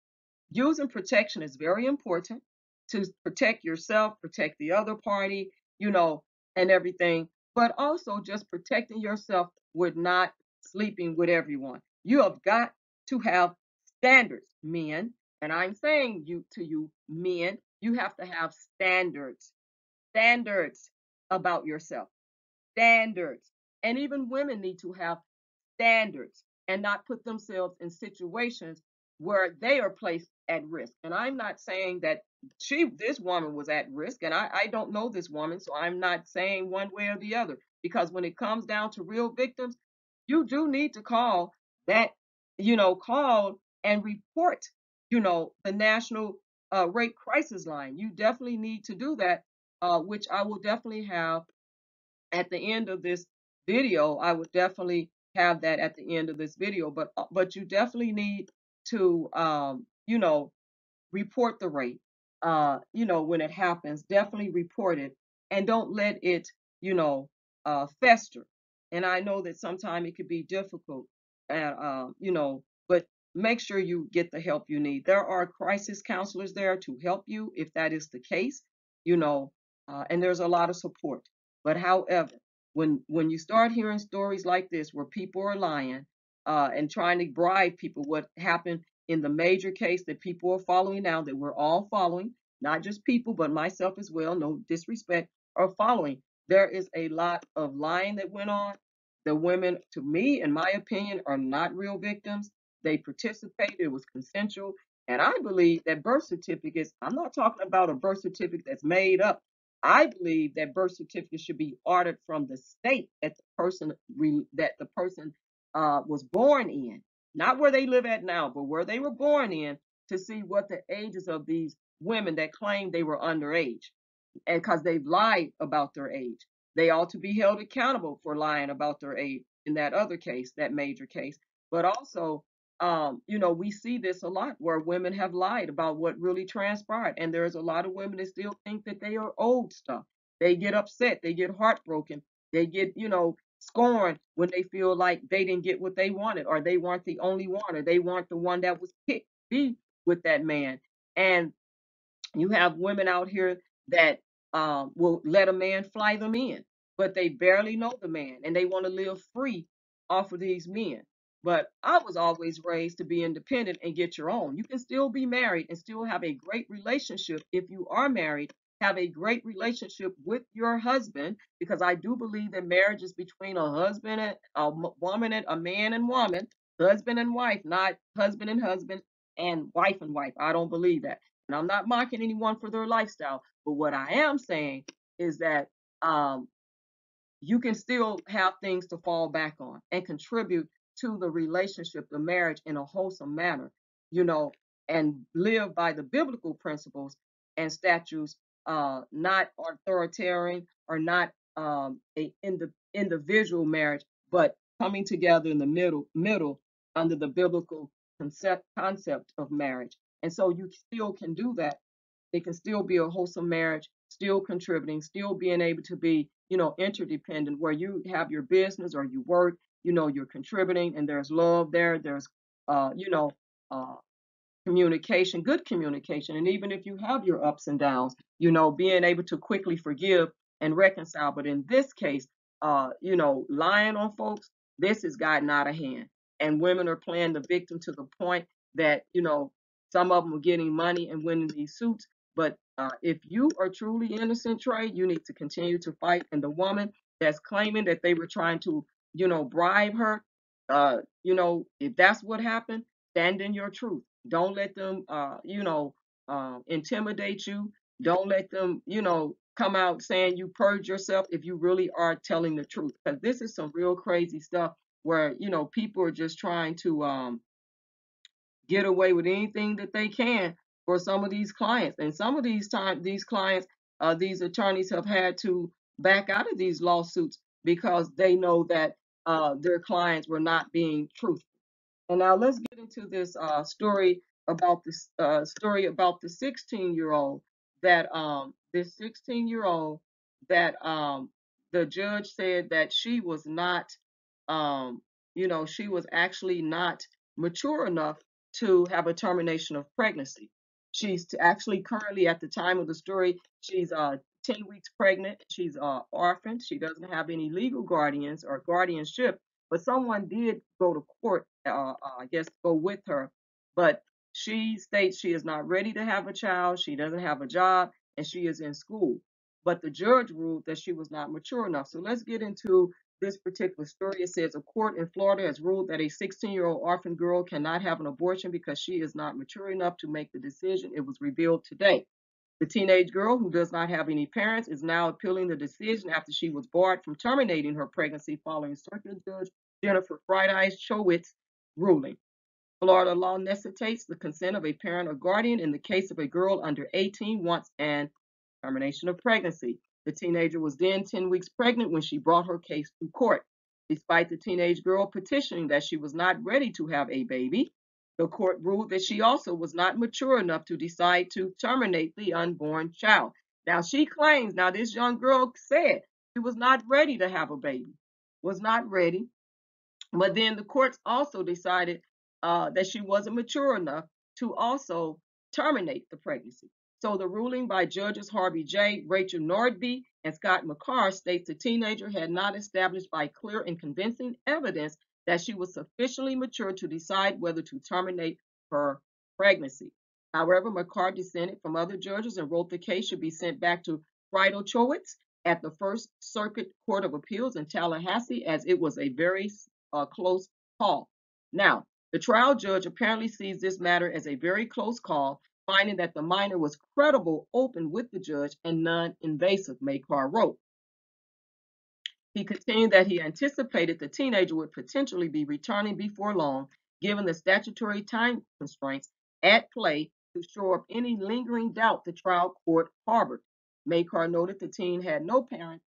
using protection is very important to protect yourself, protect the other party, and everything. But also just protecting yourself with not sleeping with everyone. You have got to have standards, men. And I'm saying to you, men, you have to have standards about yourself, standards. And even women need to have standards and not put themselves in situations where they are placed at risk. And I'm not saying that this woman was at risk, and I don't know this woman, so I'm not saying one way or the other. Because when it comes down to real victims, you do need to call that, call and report, the National Rape Crisis Line. You definitely need to do that, which I will definitely have at the end of this video. I would definitely have that at the end of this video, but you definitely need to report the rape. When it happens, definitely report it and don't let it, fester. And I know that sometimes it could be difficult, but make sure you get the help you need. There are crisis counselors there to help you if that is the case, and there's a lot of support. But however, when you start hearing stories like this where people are lying and trying to bribe people, what happened in the major case that people are following now, that we're all following, not just people, but myself as well, no disrespect, are following. There is a lot of lying that went on. The women, to me, in my opinion, are not real victims. They participated, it was consensual. And I believe that birth certificates, I'm not talking about a birth certificate that's made up. I believe that birth certificates should be ordered from the state that the person was born in, not where they live at now, but where they were born in, to see what the ages of these women that claim they were underage, and because they've lied about their age. They ought to be held accountable for lying about their age in that other case, that major case. But also, we see this a lot where women have lied about what really transpired. And there's a lot of women that still think that they are old stuff. They get upset, they get heartbroken, they get, scorned when they feel like they didn't get what they wanted, or they weren't the only one, or they weren't the one that was picked to be with that man. And you have women out here that will let a man fly them in, but they barely know the man and they want to live free off of these men. But I was always raised to be independent and get your own. You can still be married and still have a great relationship if you are married. Have a great relationship with your husband, because I do believe that marriage is between a husband and woman, and a man and woman, husband and wife, not husband and wife. I don't believe that. And I'm not mocking anyone for their lifestyle, but what I am saying is that um, you can still have things to fall back on and contribute to the relationship, the marriage, in a wholesome manner, you know, and live by the biblical principles and statutes, not authoritarian or not individual marriage, but coming together in the middle under the biblical concept of marriage. And so you still can do that. It can still be a wholesome marriage, still contributing, still being able to be, interdependent, where you have your business or you work, you're contributing, and there's love there. There's, uh, you know, uh, communication, good communication. And even if you have your ups and downs, being able to quickly forgive and reconcile. But in this case, lying on folks, this has gotten out of hand. And women are playing the victim to the point that, some of them are getting money and winning these suits. But if you are truly innocent, Trey, you need to continue to fight. And the woman that's claiming that they were trying to, bribe her, if that's what happened, stand in your truth. Don't let them, intimidate you. Don't let them, come out saying you purge yourself if you really are telling the truth. Because this is some real crazy stuff where, people are just trying to get away with anything that they can for some of these clients. And some of these clients, these attorneys have had to back out of these lawsuits because they know that their clients were not being truthful. And now let's get into this story about the 16-year-old this 16-year-old that the judge said that she was not she was actually not mature enough to have a termination of pregnancy. She's actually currently, at the time of the story, she's 10 weeks pregnant. She's orphaned. She doesn't have any legal guardians or guardianship, but someone did go to court, I guess, go with her. But she states she is not ready to have a child. She doesn't have a job, and she is in school. But the judge ruled that she was not mature enough. So let's get into this particular story. It says a court in Florida has ruled that a 16-year-old orphan girl cannot have an abortion because she is not mature enough to make the decision. It was revealed today. The teenage girl, who does not have any parents, is now appealing the decision after she was barred from terminating her pregnancy following Circuit Judge Jennifer Friedrichs-Chowitz's ruling. Florida law necessitates the consent of a parent or guardian in the case of a girl under 18 once an termination of pregnancy. The teenager was then 10 weeks pregnant when she brought her case to court. Despite the teenage girl petitioning that she was not ready to have a baby, the court ruled that she also was not mature enough to decide to terminate the unborn child. Now, she claims, now this young girl said she was not ready to have a baby, was not ready. But then the courts also decided that she wasn't mature enough to also terminate the pregnancy. So the ruling by Judges Harvey J., Rachel Nordby, and Scott McCarr states the teenager had not established by clear and convincing evidence that she was sufficiently mature to decide whether to terminate her pregnancy. However, McCarr dissented from other judges and wrote the case should be sent back to Friedel Chowitz at the First Circuit Court of Appeals in Tallahassee, as it was a very close call. Now, the trial judge apparently sees this matter as a very close call, finding that the minor was credible, open with the judge, and non-invasive, Makar wrote. He continued that he anticipated the teenager would potentially be returning before long, given the statutory time constraints at play to shore up any lingering doubt the trial court harbored. Makar noted the teen had no parents,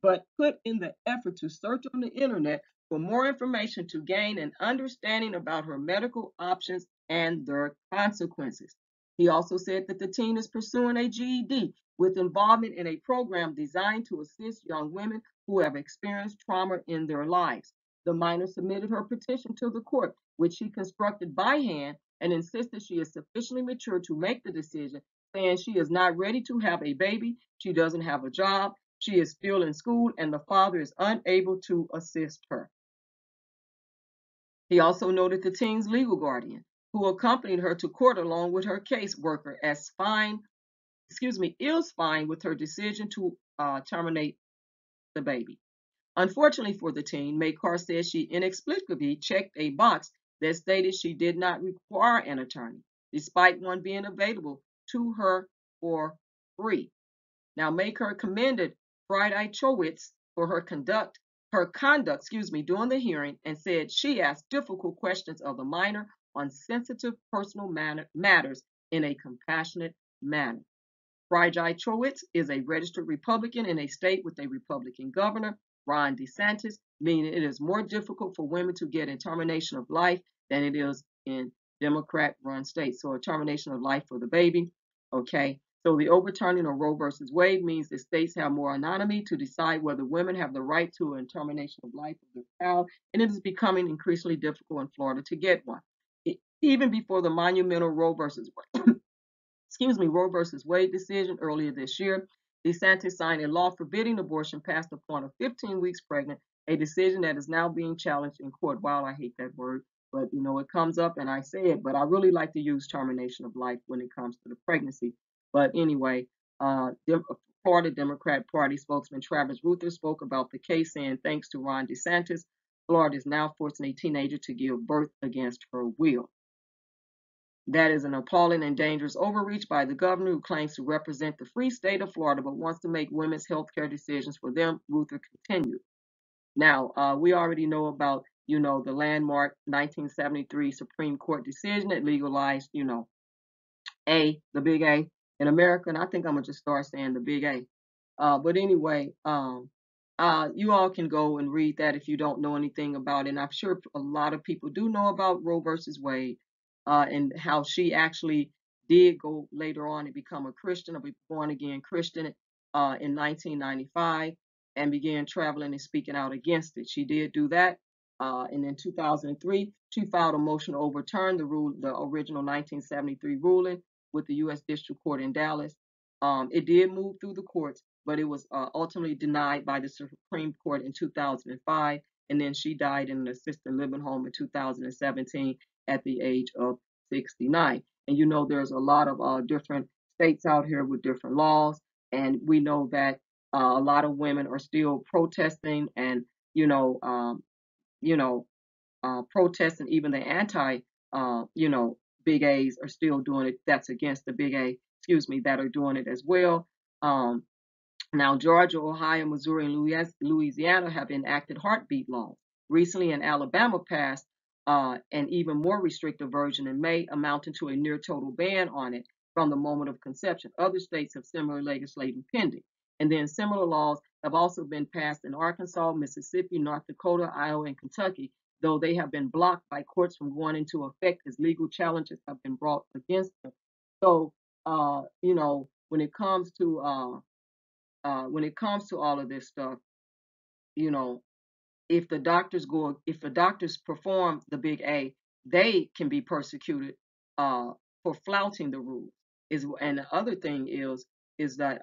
but put in the effort to search on the internet for more information to gain an understanding about her medical options and their consequences. He also said that the teen is pursuing a GED with involvement in a program designed to assist young women who have experienced trauma in their lives. The minor submitted her petition to the court, which she constructed by hand, and insisted she is sufficiently mature to make the decision, saying she is not ready to have a baby, she doesn't have a job, she is still in school, and the father is unable to assist her. He also noted the teen's legal guardian, who accompanied her to court along with her caseworker, is fine with her decision to terminate the baby. Unfortunately for the teen, Makar says she inexplicably checked a box that stated she did not require an attorney, despite one being available to her for free. Now, Makar commended Friedeichowitz for her conduct, during the hearing, and said she asked difficult questions of the minor on sensitive personal matters in a compassionate manner. Friedeichowitz is a registered Republican in a state with a Republican governor, Ron DeSantis, meaning it is more difficult for women to get a termination of life than it is in Democrat-run states. So a termination of life for the baby, okay? So the overturning of Roe versus Wade means that states have more autonomy to decide whether women have the right to a termination of life of their child, and it is becoming increasingly difficult in Florida to get one. Even before the monumental Roe versus Wade decision earlier this year, DeSantis signed a law forbidding abortion passed upon her 15 weeks pregnant, a decision that is now being challenged in court. Wow, I hate that word, but it comes up and I say it, but I really like to use termination of life when it comes to the pregnancy. But anyway, Florida Democrat Party spokesman Travis Ruther spoke about the case, saying thanks to Ron DeSantis, Florida is now forcing a teenager to give birth against her will. That is an appalling and dangerous overreach by the governor who claims to represent the free state of Florida but wants to make women's health care decisions for them, Ruther continued. Now, we already know about, the landmark 1973 Supreme Court decision that legalized, the big A in America, and I think I'm going to just start saying the big A. But anyway, you all can go and read that if you don't know anything about it. And I'm sure a lot of people do know about Roe versus Wade and how she actually did go later on and become a Christian, a born-again Christian in 1995 and began traveling and speaking out against it. She did do that. And in 2003, she filed a motion to overturn the original 1973 ruling with the U.S. District Court in Dallas. It did move through the courts, but it was ultimately denied by the Supreme Court in 2005, and then she died in an assisted living home in 2017 at the age of 69. And there's a lot of different states out here with different laws, and we know that a lot of women are still protesting and protesting. Even the anti big A's are still doing it. That's against the big A, that are doing it as well. Now, Georgia, Ohio, Missouri, and Louisiana have enacted heartbeat laws. Recently, in Alabama passed an even more restrictive version in May, amounting to a near total ban on it from the moment of conception. Other states have similar legislation pending. And then similar laws have also been passed in Arkansas, Mississippi, North Dakota, Iowa, and Kentucky, though they have been blocked by courts from going into effect as legal challenges have been brought against them. So, when it comes to all of this stuff, if the doctors perform the big A, they can be persecuted for flouting the rules. And the other thing is that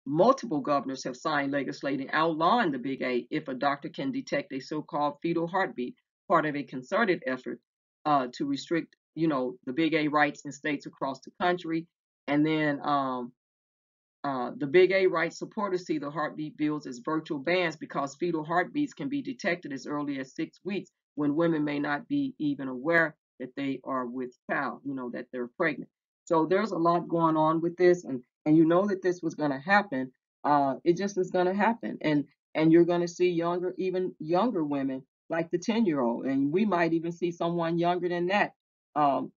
multiple governors have signed legislation outlawing the big A if a doctor can detect a so-called fetal heartbeat, part of a concerted effort to restrict, the big A rights in states across the country. And then The Big A rights supporters see the heartbeat bills as virtual bans because fetal heartbeats can be detected as early as 6 weeks when women may not be even aware that they are with child, that they're pregnant. So there's a lot going on with this, and you know that this was going to happen. It just is going to happen, and you're going to see even younger women like the 10-year-old, and we might even see someone younger than that. Um,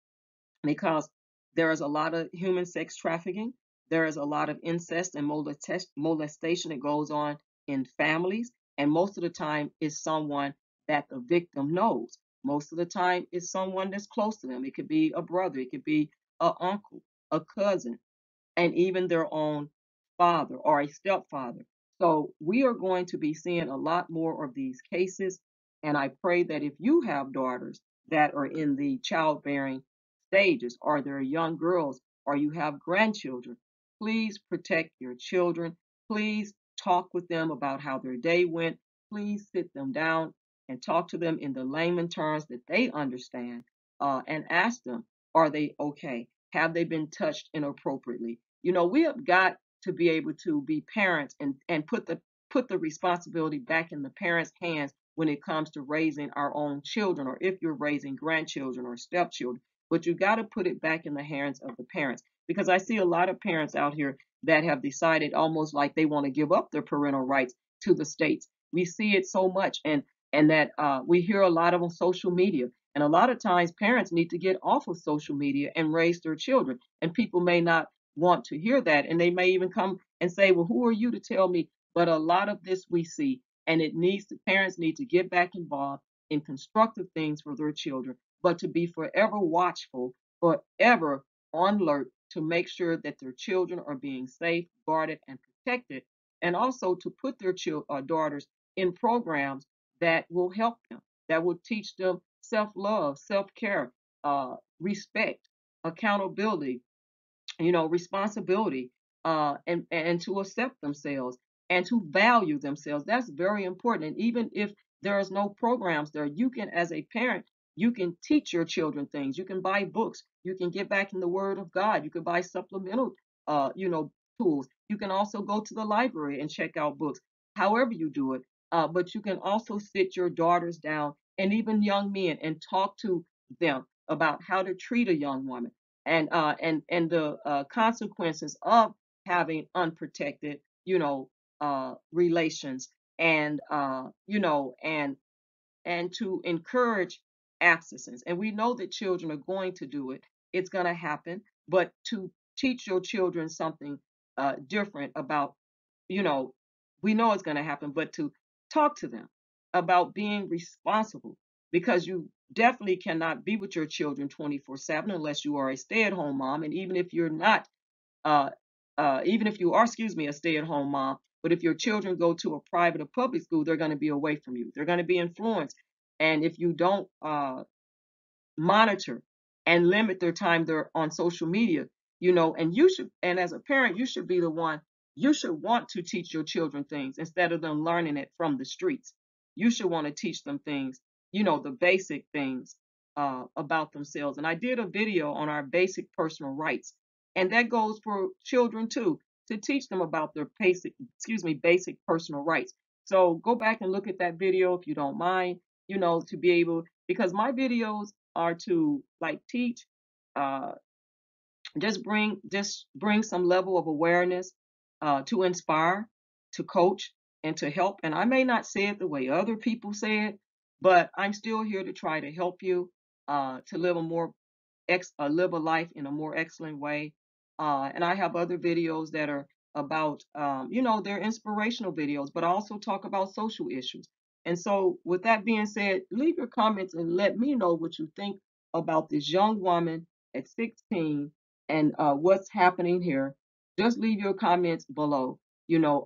because there is a lot of human sex trafficking. There is a lot of incest and molestation that goes on in families. And most of the time, it's someone that the victim knows. Most of the time, it's someone that's close to them. It could be a brother, it could be an uncle, a cousin, and even their own father or a stepfather. So we are going to be seeing a lot more of these cases. And I pray that if you have daughters that are in the childbearing stages, or they're young girls, or you have grandchildren, please protect your children. Please talk with them about how their day went. Please sit them down and talk to them in the layman terms that they understand, and ask them, are they okay? Have they been touched inappropriately? We have got to be able to be parents and put the responsibility back in the parents' hands when it comes to raising our own children, or if you're raising grandchildren or stepchildren. But you got to put it back in the hands of the parents, because I see a lot of parents out here that have decided almost like they want to give up their parental rights to the states. We see it so much, and that we hear a lot of on social media. And a lot of times parents need to get off of social media and raise their children. And people may not want to hear that. And they may even come and say, well, who are you to tell me? But a lot of this we see, and parents need to get back involved in constructive things for their children, but to be forever watchful, forever on alert to make sure that their children are being safe, guarded, and protected, and also to put their daughters in programs that will help them, that will teach them self-love, self-care, respect, accountability, responsibility, and to accept themselves and to value themselves. That's very important. And even if there is no programs there, you can, as a parent, you can teach your children things. You can buy books. You can get back in the Word of God. You can buy supplemental, tools. You can also go to the library and check out books. However you do it, but you can also sit your daughters down and even young men and talk to them about how to treat a young woman, and the consequences of having unprotected, relations, and and to encourage abstinence. And we know that children are going to do it. It's going to happen. But to teach your children something different about, you know, we know it's going to happen, but to talk to them about being responsible, because you definitely cannot be with your children 24/7 unless you are a stay-at-home mom. And uh, even if you are, excuse me, a stay-at-home mom, but if your children go to a private or public school, they're going to be away from you. They're going to be influenced. And if you don't monitor and limit their time they're on social media, and as a parent, you should be the one, you should want to teach your children things instead of them learning it from the streets. You should want to teach them things, the basic things about themselves. And I did a video on our basic personal rights, and that goes for children too, to teach them about their basic personal rights. So go back and look at that video if you don't mind, to be able, because my videos are to like teach, uh, just bring some level of awareness, to inspire, to coach, and to help. And I may not say it the way other people say it, but I'm still here to try to help you to live a life in a more excellent way. And I have other videos that are about, they're inspirational videos, but I also talk about social issues. And so, with that being said, leave your comments and let me know what you think about this young woman at 16, and what's happening here. Just leave your comments below,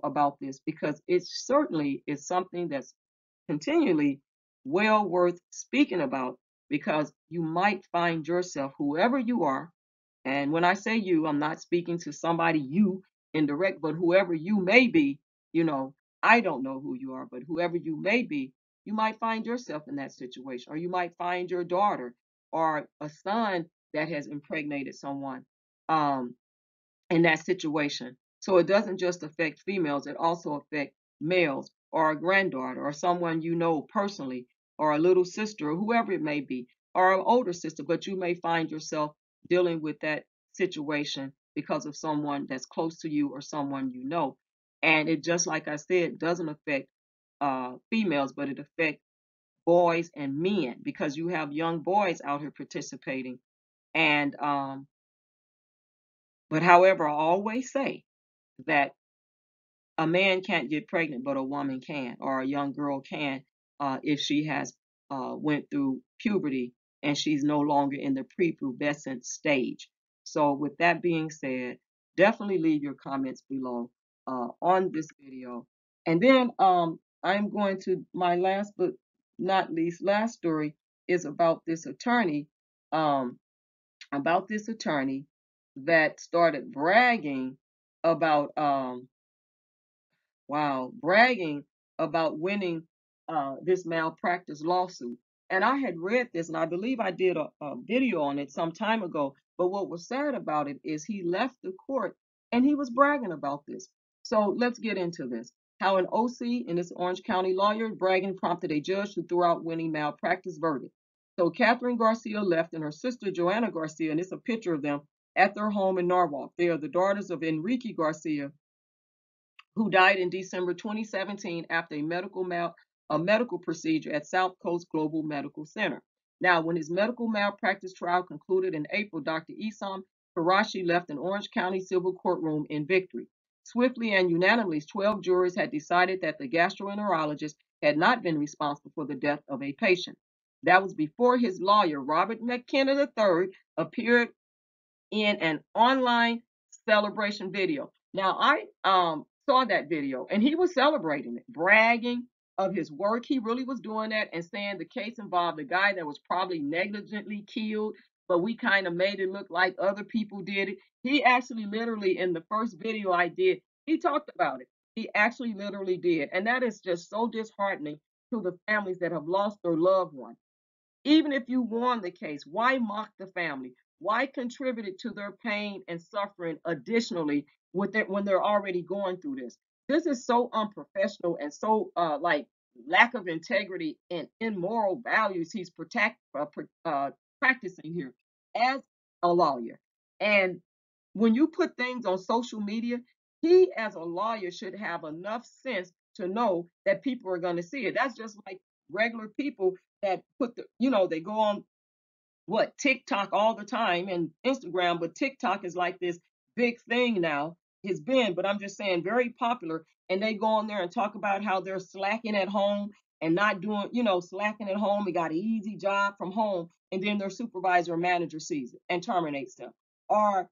about this, because it certainly is something that's continually well worth speaking about, because you might find yourself, whoever you are, and when I say you, I'm not speaking to somebody you indirect, but whoever you may be, you know, I don't know who you are, but whoever you may be, you might find yourself in that situation, or you might find your daughter or a son that has impregnated someone, um, in that situation. So it doesn't just affect females, it also affects males or a granddaughter or someone you know personally or a little sister or whoever it may be or an older sister, but you may find yourself dealing with that situation because of someone that's close to you or someone you know. And it just like I said, doesn't affect females, but it affects boys and men because you have young boys out here participating. And but however, I always say that a man can't get pregnant, but a woman can, or a young girl can, if she has went through puberty and she's no longer in the prepubescent stage. So, with that being said, definitely leave your comments below on this video. And then I'm going to my last but not least last story is um, about this attorney that started bragging about wow, bragging about winning this malpractice lawsuit. And I had read this, and I believe I did a video on it some time ago. But what was sad about it is he left the court and he was bragging about this. So let's get into this. How an OC in this Orange County lawyer bragging prompted a judge to throw out winning malpractice verdict. So Catherine Garcia left and her sister Joanna Garcia, and it's a picture of them at their home in Norwalk. They are the daughters of Enrique Garcia, who died in December 2017 after a medical procedure at South Coast Global Medical Center. Now, when his medical malpractice trial concluded in April, Dr. Isam Karashi left an Orange County civil courtroom in victory. Swiftly and unanimously, 12 jurors had decided that the gastroenterologist had not been responsible for the death of a patient. That was before his lawyer, Robert McKenna III, appeared in an online celebration video. Now I saw that video and he was celebrating it, bragging of his work. He really was doing that and saying the case involved a guy that was probably negligently killed, but we kind of made it look like other people did it. He actually literally in the first video I did, he talked about it. He actually literally did. And that is just so disheartening to the families that have lost their loved one. Even if you won the case, why mock the family? Why contribute it to their pain and suffering additionally with it when they're already going through this? This is so unprofessional and so like lack of integrity and immoral values he's practicing here as a lawyer. And when you put things on social media, he as a lawyer should have enough sense to know that people are going to see it. That's just like regular people that put they go on what TikTok all the time and Instagram, but TikTok is like this big thing now. It's been, but I'm just saying very popular. And they go on there and talk about how they're slacking at home and not doing, slacking at home. They got an easy job from home. And then their supervisor or manager sees it and terminates them. Or,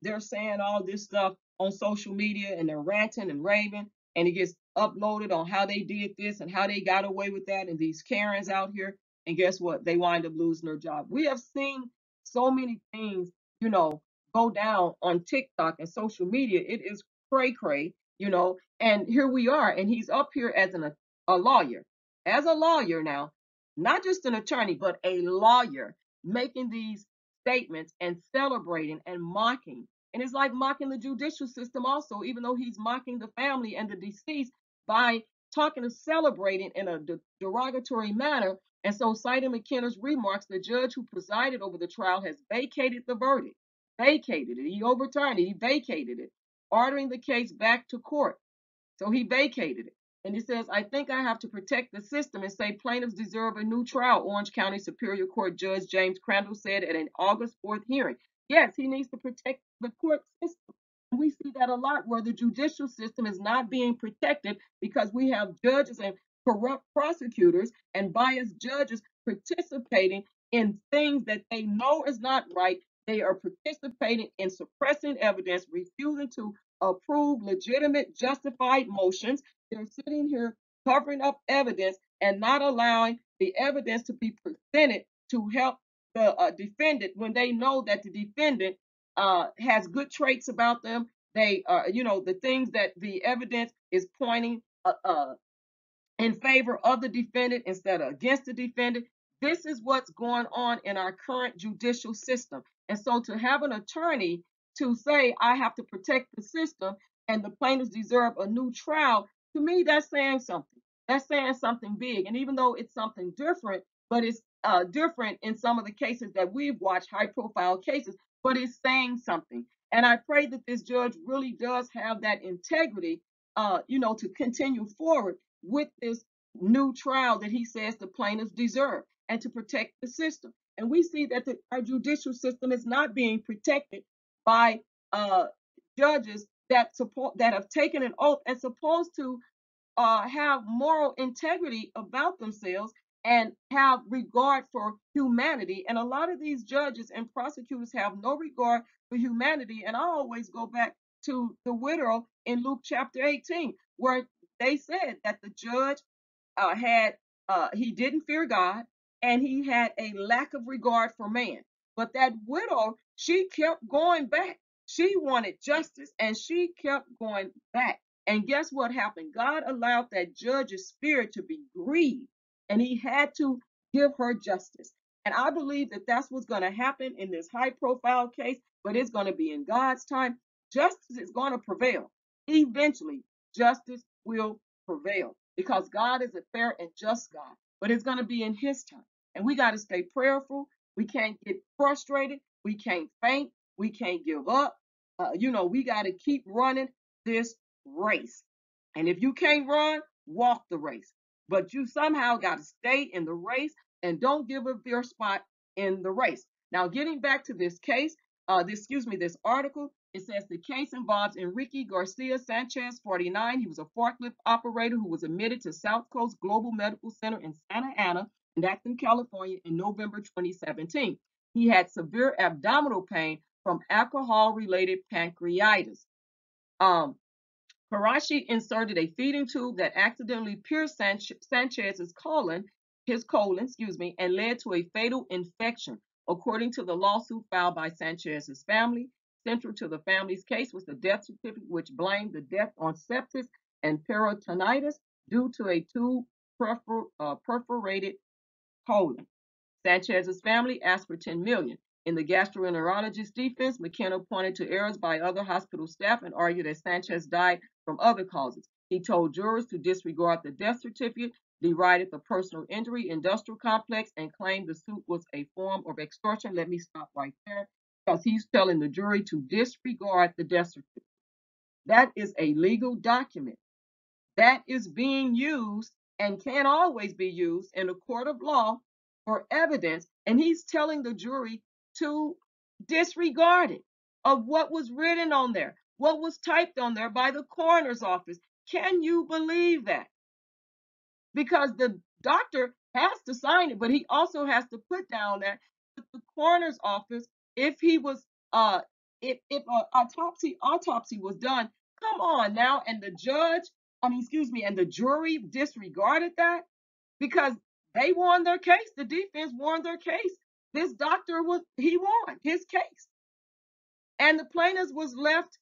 they're saying all this stuff on social media and they're ranting and raving and it gets uploaded on how they did this and how they got away with that. And these Karens out here, and guess what? They wind up losing their job. We have seen so many things, you know, go down on TikTok and social media. It is cray cray, and here we are. And he's up here as a lawyer, as a lawyer now, not just an attorney, but a lawyer making these statements and celebrating and mocking. And it's like mocking the judicial system also, even though he's mocking the family and the deceased by talking and celebrating in a derogatory manner. And so, citing McKenna's remarks, the judge who presided over the trial has vacated the verdict, vacated it. He overturned it, he vacated it, ordering the case back to court. So he vacated it. And he says, I think I have to protect the system and say plaintiffs deserve a new trial, Orange County Superior Court Judge James Crandall said at an August 4th hearing. Yes, he needs to protect the court system. We see that a lot where the judicial system is not being protected because we have judges and corrupt prosecutors and biased judges participating in things that they know is not right. They are participating in suppressing evidence, refusing to approve legitimate, justified motions. They're sitting here covering up evidence and not allowing the evidence to be presented to help the defendant when they know that the defendant has good traits about them. They the things that the evidence is pointing in favor of the defendant instead of against the defendant. This is what's going on in our current judicial system. And so to have an attorney to say, I have to protect the system, and the plaintiffs deserve a new trial, to me, that's saying something. That's saying something big. And even though it's something different, but it's different in some of the cases that we've watched, high profile cases, but it's saying something. And I pray that this judge really does have that integrity, to continue forward with this new trial that he says the plaintiffs deserve and to protect the system. And we see that our judicial system is not being protected by judges that have taken an oath and supposed to have moral integrity about themselves and have regard for humanity. And a lot of these judges and prosecutors have no regard for humanity. And I always go back to the widow in Luke chapter 18, where they said that the judge had he didn't fear God and he had a lack of regard for man. But that widow, she kept going back. She wanted justice and she kept going back. And guess what happened? God allowed that judge's spirit to be grieved and he had to give her justice. And I believe that that's what's going to happen in this high profile case, but it's going to be in God's time. Justice is going to prevail. Eventually, justice will prevail because God is a fair and just God, but it's going to be in his time. And we got to stay prayerful. We can't get frustrated. We can't faint. We can't give up. We got to keep running this race. And if you can't run, walk the race. But you somehow got to stay in the race and don't give up your spot in the race. Now, getting back to this case, this article, it says the case involves Enrique Garcia Sanchez, 49. He was a forklift operator who was admitted to South Coast Global Medical Center in Santa Ana, in Acton, California, in November 2017. He had severe abdominal pain from alcohol-related pancreatitis. Karashi inserted a feeding tube that accidentally pierced Sanchez's colon, and led to a fatal infection. According to the lawsuit filed by Sanchez's family, central to the family's case was the death certificate, which blamed the death on sepsis and peritonitis due to a tube perforated colon. Sanchez's family asked for $10 million. In the gastroenterologist's defense, McKenna pointed to errors by other hospital staff and argued that Sanchez died from other causes. He told jurors to disregard the death certificate, derided the personal injury industrial complex, and claimed the suit was a form of extortion. Let me stop right there because he's telling the jury to disregard the death certificate. That is a legal document that is being used and can always be used in a court of law for evidence, and he's telling the jury to disregard it of what was written on there, what was typed on there by the coroner's office. Can you believe that? Because the doctor has to sign it, but he also has to put down there that the coroner's office, if he was if an autopsy was done, come on now, and the judge, and the jury disregarded that because they won their case. The defense won their case. This doctor won his case. And the plaintiffs was left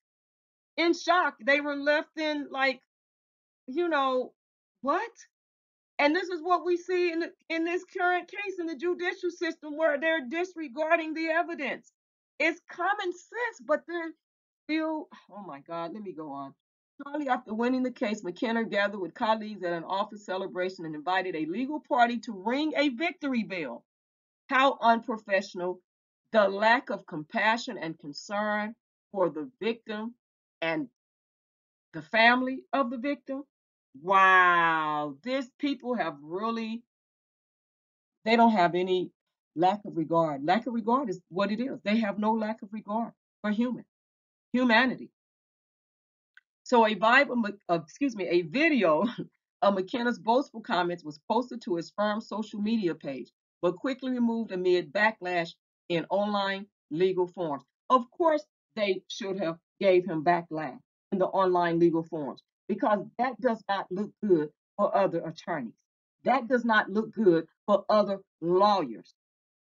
in shock. They were left in like, what? And this is what we see in this current case in the judicial system where they're disregarding the evidence. It's common sense, but they're still, oh my God, let me go on. Shortly after winning the case, McKenna gathered with colleagues at an office celebration and invited a legal party to ring a victory bell. How unprofessional. The lack of compassion and concern for the victim and the family of the victim. Wow, these people have really, they don't have any lack of regard. Lack of regard is what it is. They have no lack of regard for humanity. So a video of McKenna's boastful comments was posted to his firm's social media page, but quickly removed amid backlash in online legal forums. Of course, they should have gave him backlash in the online legal forums because that does not look good for other attorneys. That does not look good for other lawyers.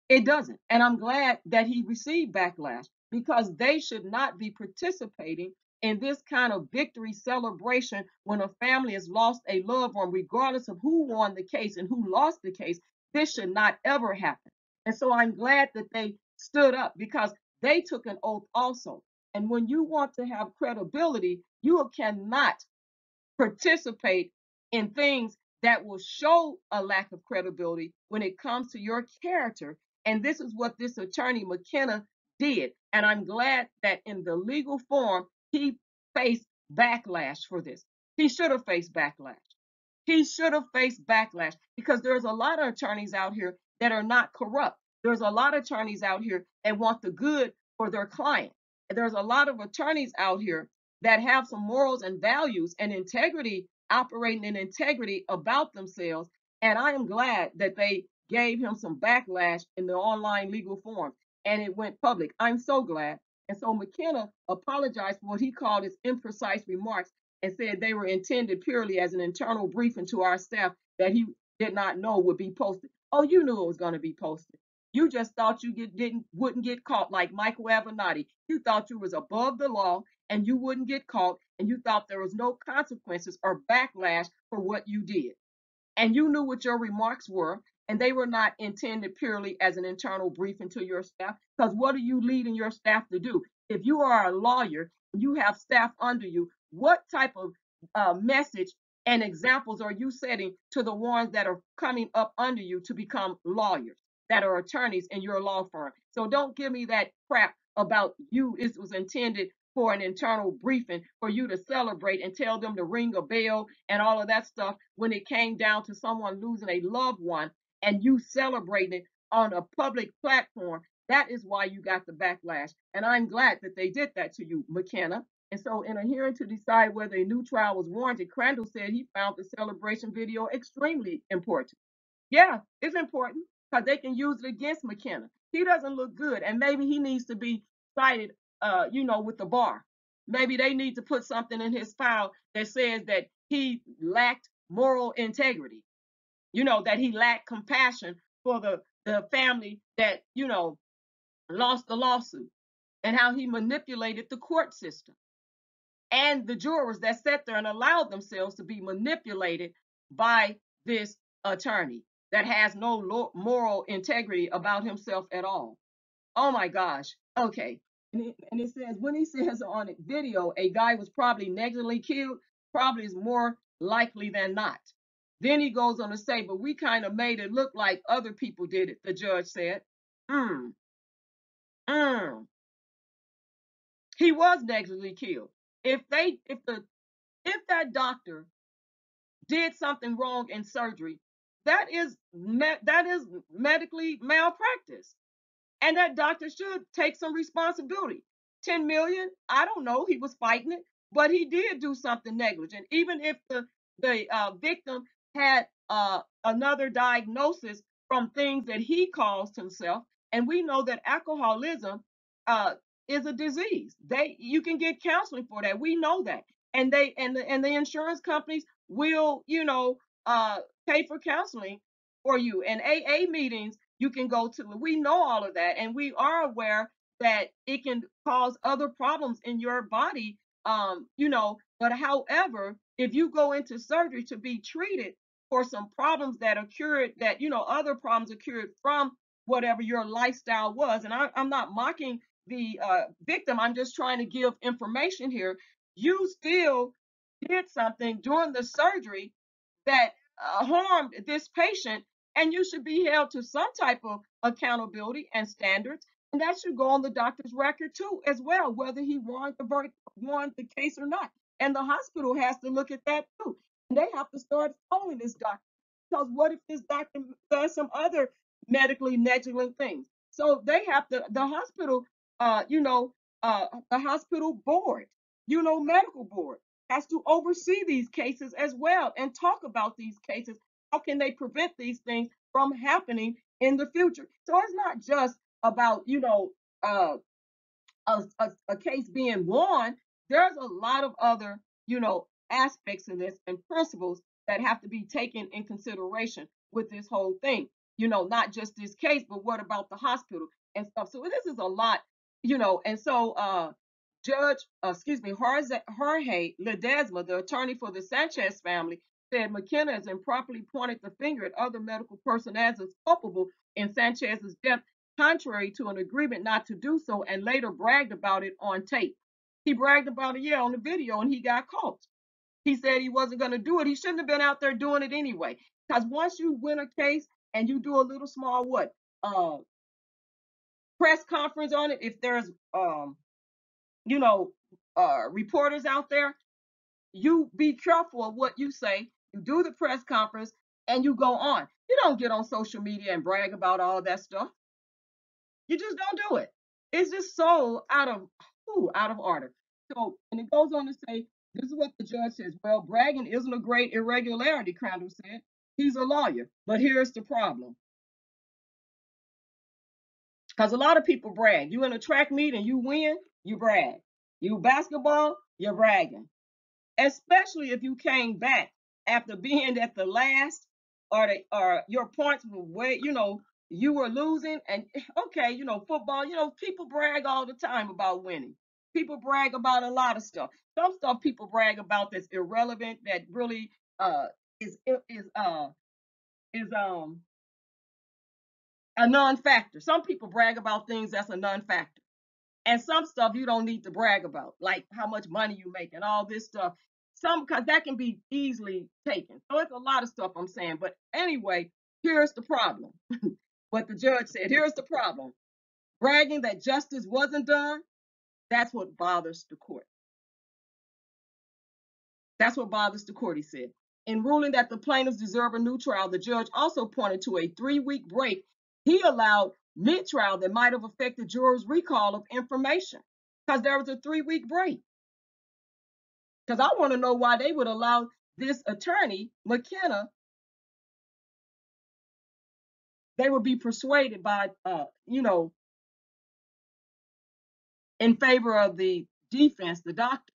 It doesn't. And I'm glad that he received backlash because they should not be participating in this kind of victory celebration when a family has lost a loved one, regardless of who won the case and who lost the case. This should not ever happen. And so I'm glad that they stood up because they took an oath also. And when you want to have credibility, You cannot participate in things that will show a lack of credibility when it comes to your character. And this is what this attorney McKenna did. And I'm glad that in the legal form, he faced backlash for this. He should have faced backlash. He should have faced backlash because there's a lot of attorneys out here that are not corrupt. There's a lot of attorneys out here that want the good for their client. There's a lot of attorneys out here that have some morals and values and integrity, operating in integrity about themselves. And I am glad that they gave him some backlash in the online legal form and it went public. I'm so glad. And so McKenna apologized for what he called his imprecise remarks and said they were intended purely as an internal briefing to our staff that he did not know would be posted. Oh, you knew it was going to be posted. You just thought you wouldn't get caught like Michael Avenatti. You thought you was above the law and you wouldn't get caught, and you thought there was no consequences or backlash for what you did. And you knew what your remarks were, and they were not intended purely as an internal briefing to your staff. Because what are you leading your staff to do? If you are a lawyer and you have staff under you, what type of message and examples are you setting to the ones that are coming up under you to become lawyers, that are attorneys in your law firm? So don't give me that crap about you. It was intended for an internal briefing for you to celebrate and tell them to ring a bell and all of that stuff when it came down to someone losing a loved one and you celebrating it on a public platform. That is why you got the backlash. And I'm glad that they did that to you, McKenna. And so, in a hearing to decide whether a new trial was warranted, Crandall said he found the celebration video extremely important. Yeah, it's important because they can use it against McKenna. He doesn't look good, and maybe he needs to be cited, with the bar. Maybe they need to put something in his file that says that he lacked moral integrity. That he lacked compassion for the family that lost the lawsuit, and how he manipulated the court system and the jurors that sat there and allowed themselves to be manipulated by this attorney that has no moral integrity about himself at all. Oh my gosh. Okay. And it says, when he says on a video, a guy was probably negligently killed, probably is more likely than not. Then he goes on to say, but we kind of made it look like other people did it, the judge said. Mm, mm. He was negligently killed. If that doctor did something wrong in surgery, that is medically malpractice, and that doctor should take some responsibility. 10 million, I don't know, he was fighting it, but he did do something negligent. Even if the victim had another diagnosis from things that he caused himself, and we know that alcoholism uh, is a disease. You can get counseling for that. We know that, and the insurance companies will pay for counseling for you. And AA meetings you can go to. We know all of that, and we are aware that it can cause other problems in your body. But however, if you go into surgery to be treated for some problems that are cured, that other problems are cured from whatever your lifestyle was. And I'm not mocking the victim. I'm just trying to give information here. You still did something during the surgery that harmed this patient, and you should be held to some type of accountability and standards. And that should go on the doctor's record too, as well, whether he won the case or not. And the hospital has to look at that too. And they have to start following this doctor. Because what if this doctor does some other medically negligent things? So they have to, the hospital, the hospital board, medical board has to oversee these cases as well and talk about these cases. How can they prevent these things from happening in the future? So it's not just about, a case being won. There's a lot of other, aspects of this and principles that have to be taken in consideration with this whole thing. Not just this case, but what about the hospital and stuff. So this is a lot, and so Judge, Jorge Ledesma, the attorney for the Sanchez family, said McKenna has improperly pointed the finger at other medical personnel as culpable in Sanchez's death, contrary to an agreement not to do so, and later bragged about it on tape. He bragged about it, yeah, on the video, and he got caught. He said he wasn't going to do it. He shouldn't have been out there doing it anyway. Because once you win a case and you do a little small what press conference on it, if there's you know reporters out there, you be careful of what you say. You do the press conference and you go on. You don't get on social media and brag about all that stuff. You just don't do it. It's just so out of order. So, and it goes on to say, this is what the judge says. Well, bragging isn't a great irregularity, Crandall said. He's a lawyer, but here's the problem. Because a lot of people brag. You in a track meet and you win, you brag. You basketball, you're bragging. Especially if you came back after being at the last, or your points were way, you were losing. And okay, football, people brag all the time about winning. People brag about a lot of stuff. Some stuff people brag about that's irrelevant, that really uh is is uh is a non-factor. Some people brag about things that's a non-factor. And some stuff you don't need to brag about, like how much money you make and all this stuff. Because that can be easily taken. So it's a lot of stuff I'm saying. But anyway, here's the problem. What the judge said, here's the problem. Bragging that justice wasn't done, that's what bothers the court. That's what bothers the court, he said. In ruling that the plaintiffs deserve a new trial, the judge also pointed to a 3-week break he allowed mid-trial that might have affected jurors' recall of information, because there was a 3-week break. Because I want to know why they would allow this attorney, McKenna, they would be persuaded by, in favor of the defense, the doctor,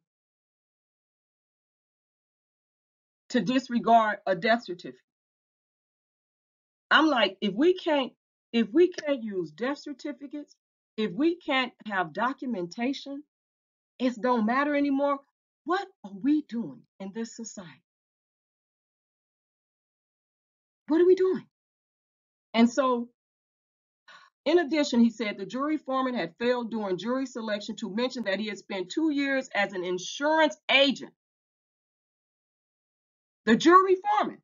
to disregard a death certificate. I'm like, if we can't use death certificates, if we can't have documentation, it don't matter anymore. What are we doing in this society? What are we doing? And so, in addition, he said the jury foreman had failed during jury selection to mention that he had spent 2 years as an insurance agent. The jury foreman,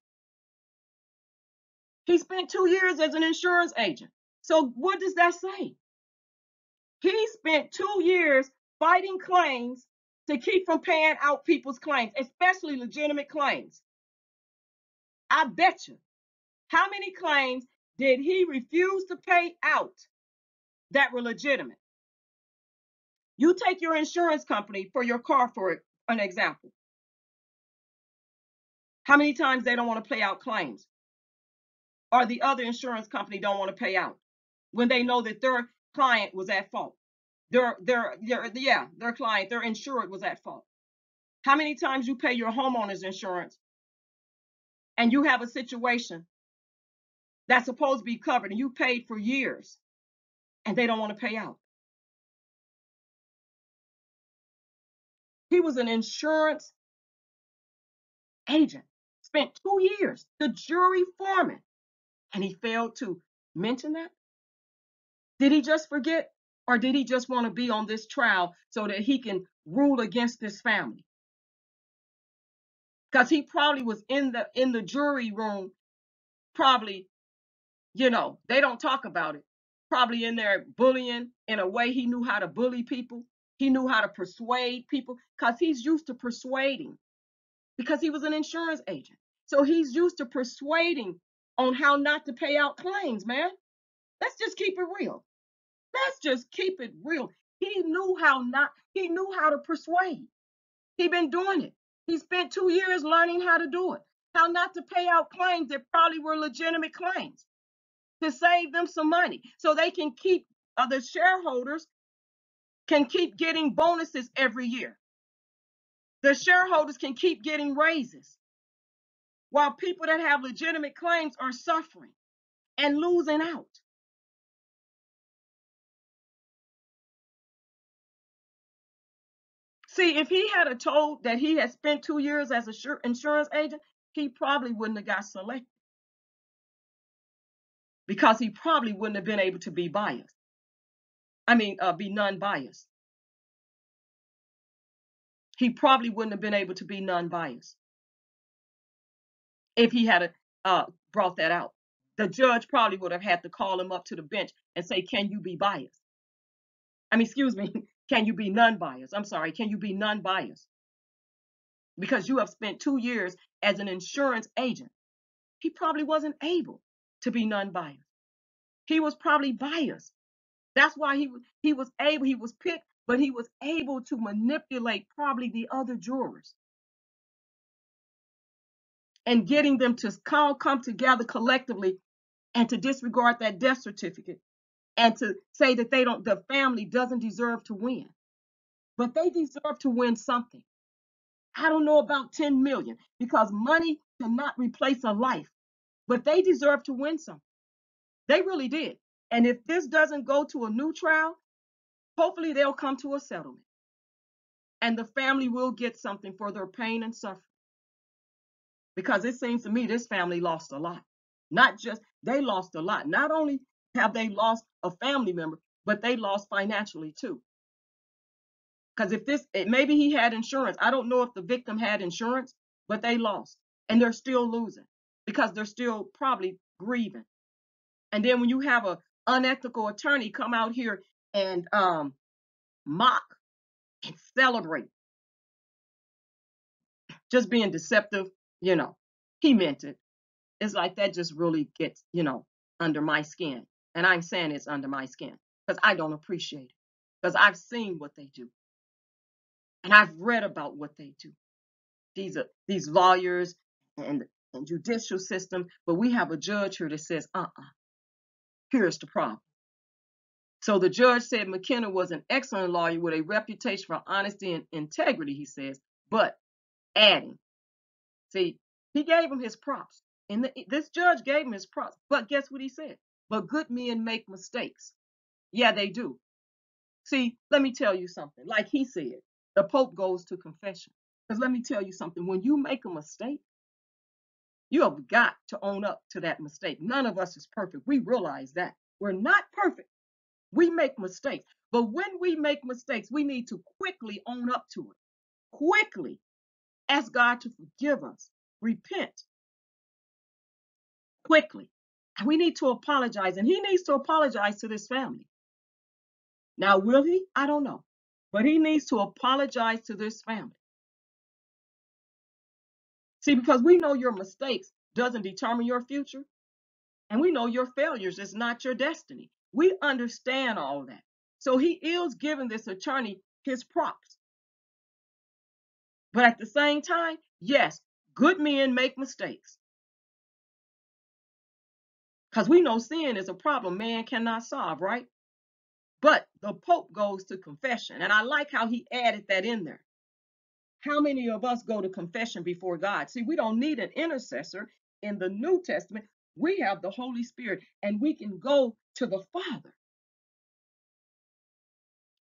he spent 2 years as an insurance agent. So what does that say? He spent 2 years fighting claims to keep from paying out people's claims, especially legitimate claims. I bet you, how many claims did he refuse to pay out that were legitimate? You take your insurance company for your car, for an example. How many times they don't want to pay out claims? Or the other insurance company don't want to pay out when they know that their client was at fault. Their client, their insured, was at fault. How many times you pay your homeowner's insurance and you have a situation that's supposed to be covered and you paid for years and they don't want to pay out? He was an insurance agent, spent 2 years, the jury foreman, and he failed to mention that? Did he just forget? Or did he just want to be on this trial so that he can rule against this family? Because he probably was in the jury room, probably, they don't talk about it. Probably in there bullying in a way he knew how to bully people. He knew how to persuade people because he's used to persuading, because he was an insurance agent. So he's used to persuading on how not to pay out claims, man. Let's just keep it real. Let's just keep it real. He knew how to persuade. He'd been doing it. He spent 2 years learning how to do it, how not to pay out claims that probably were legitimate claims, to save them some money so they can keep, the shareholders can keep getting bonuses every year. The shareholders can keep getting raises while people that have legitimate claims are suffering and losing out. See, if he had told that he had spent 2 years as an insurance agent, he probably wouldn't have got selected, because he probably wouldn't have been able to be biased. Be non-biased. he probably wouldn't have been able to be non-biased if he had brought that out. The judge probably would have had to call him up to the bench and say, can you be biased? I mean, excuse me, can you be non-biased? I'm sorry, can you be non-biased? Because you have spent 2 years as an insurance agent. He probably wasn't able to be non-biased. He was probably biased. That's why he was picked, but he was able to manipulate probably the other jurors and getting them to come together collectively and to disregard that death certificate and to say that the family doesn't deserve to win, but they deserve to win something. I don't know about 10 million because money cannot replace a life, but they deserve to win something. They really did. And if this doesn't go to a new trial, hopefully they'll come to a settlement and the family will get something for their pain and suffering. Because it seems to me this family lost a lot. They lost a lot. Not only have they lost a family member, but they lost financially too. Because maybe he had insurance. I don't know if the victim had insurance, but they lost. And they're still losing because they're still probably grieving. And then when you have an unethical attorney come out here and mock and celebrate, just being deceptive, he meant it. It's like that just really gets, under my skin. And I'm saying it's under my skin because I don't appreciate it because I've seen what they do. And I've read about what they do. These lawyers and judicial system, but we have a judge here that says, here's the problem. So the judge said McKenna was an excellent lawyer with a reputation for honesty and integrity, he says, but adding, see, he gave him his props. And this judge gave him his props. But guess what he said? But good men make mistakes. Yeah, they do. See, let me tell you something. Like he said, the Pope goes to confession. Because let me tell you something. When you make a mistake, you have got to own up to that mistake. None of us is perfect. We realize that. We're not perfect. We make mistakes. But when we make mistakes, we need to quickly own up to it. Quickly ask God to forgive us. Repent. Quickly. And we need to apologize. And he needs to apologize to this family. Now, will he? I don't know. But he needs to apologize to this family. See, because we know your mistakes doesn't determine your future. And we know your failures is not your destiny. We understand all that. So he is giving this attorney his props. But at the same time, yes, good men make mistakes. Because we know sin is a problem man cannot solve, right? But the Pope goes to confession. And I like how he added that in there. How many of us go to confession before God? See, we don't need an intercessor in the New Testament. We have the Holy Spirit, and we can go to the Father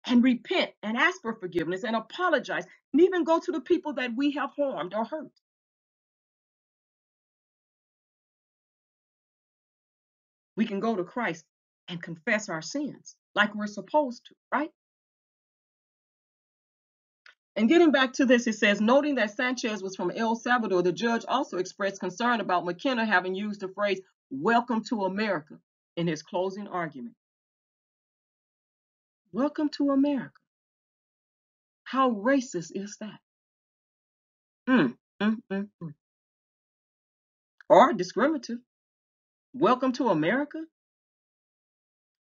and repent and ask for forgiveness and apologize and even go to the people that we have harmed or hurt. We can go to Christ and confess our sins like we're supposed to, right? And getting back to this, it says, noting that Sanchez was from El Salvador, the judge also expressed concern about McKenna having used the phrase, "Welcome to America," in his closing argument. Welcome to America. How racist is that? Or discriminative. Welcome to America.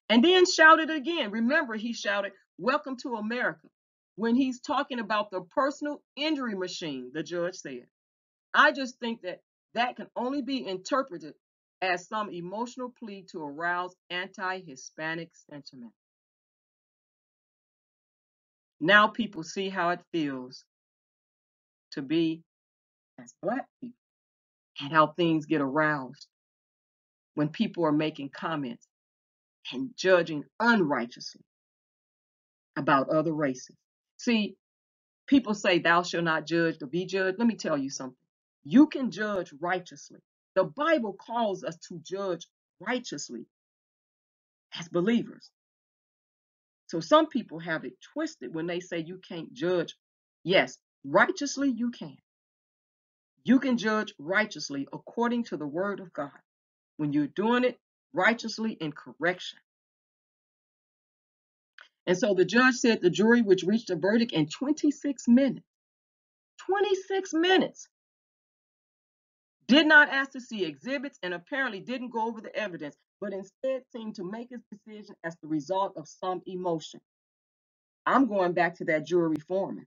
And then shouted again. Remember, he shouted, "Welcome to America," when he's talking about the personal injury machine, the judge said. I just think that can only be interpreted as some emotional plea to arouse anti-Hispanic sentiment. Now people see how it feels to be as Black people and how things get aroused when people are making comments and judging unrighteously about other races. See, people say thou shalt not judge to be judged. Let me tell you something. You can judge righteously. The Bible calls us to judge righteously as believers. So some people have it twisted when they say you can't judge. Yes, Righteously, you can. You can judge righteously according to the word of God when you're doing it righteously in correction. And so the judge said the jury, which reached a verdict in 26 minutes, 26 minutes, did not ask to see exhibits and apparently didn't go over the evidence, but instead seemed to make his decision as the result of some emotion. I'm going back to that jury foreman.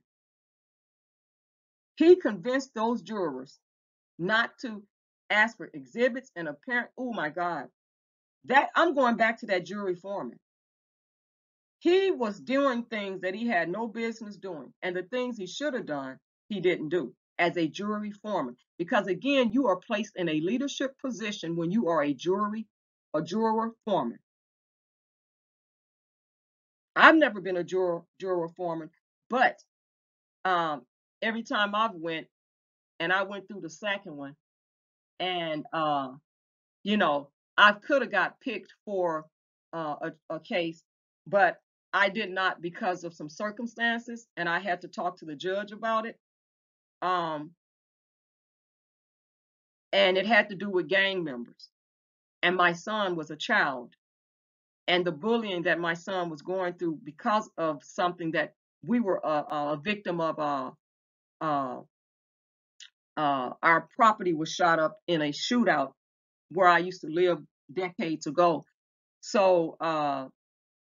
He convinced those jurors not to ask for exhibits and apparent, oh my God, that I'm going back to that jury foreman. He was doing things that he had no business doing, and the things he should have done, he didn't do as a jury foreman. Because again, you are placed in a leadership position when you are a juror foreman. I've never been a juror foreman, but every time I've went, and I went through the second one, and you know, I could have got picked for a case, but I did not because of some circumstances, and I had to talk to the judge about it. Um, and it had to do with gang members. And my son was a child, and the bullying that my son was going through because of something that we were a victim of. Uh, our property was shot up in a shootout where I used to live decades ago. So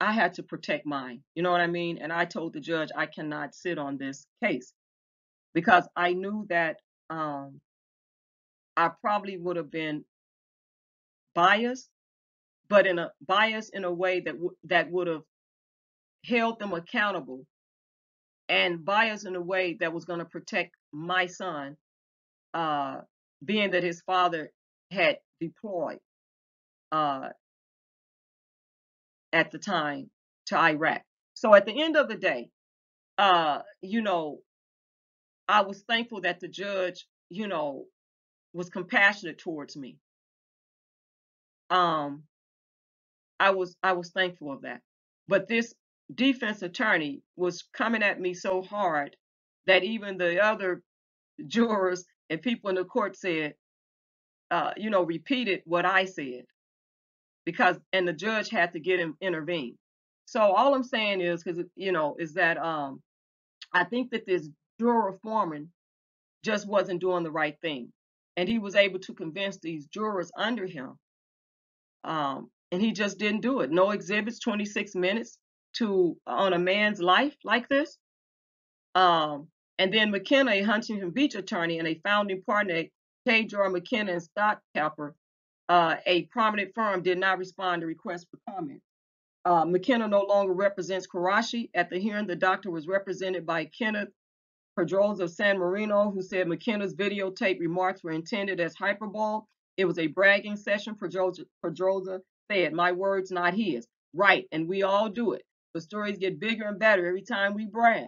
I had to protect mine. You know what I mean? And I told the judge I cannot sit on this case because I knew that I probably would have been biased, but in a bias in a way that would have held them accountable, and bias in a way that was going to protect my son, uh, being that his father had deployed uh, at the time to Iraq. So at the end of the day, you know, I was thankful that the judge, you know, was compassionate towards me. Um, I was thankful of that. But this defense attorney was coming at me so hard that even the other jurors and people in the court said, you know, repeated what I said because, and the judge had to get him intervene. So all I'm saying is, because you know, is that I think that this juror foreman just wasn't doing the right thing, and he was able to convince these jurors under him, and he just didn't do it. No exhibits, 26 minutes to on a man's life like this. Um, and then McKenna, a Huntington Beach attorney and a founding partner at K. McKenna and Scott Capper, a prominent firm, did not respond to requests for comment. McKenna no longer represents Karachi. At the hearing, the doctor was represented by Kenneth Pedroza of San Marino, who said McKenna's videotape remarks were intended as hyperbole. It was a bragging session, Pedroza said. My words, not his. Right, and we all do it. The stories get bigger and better every time we brag.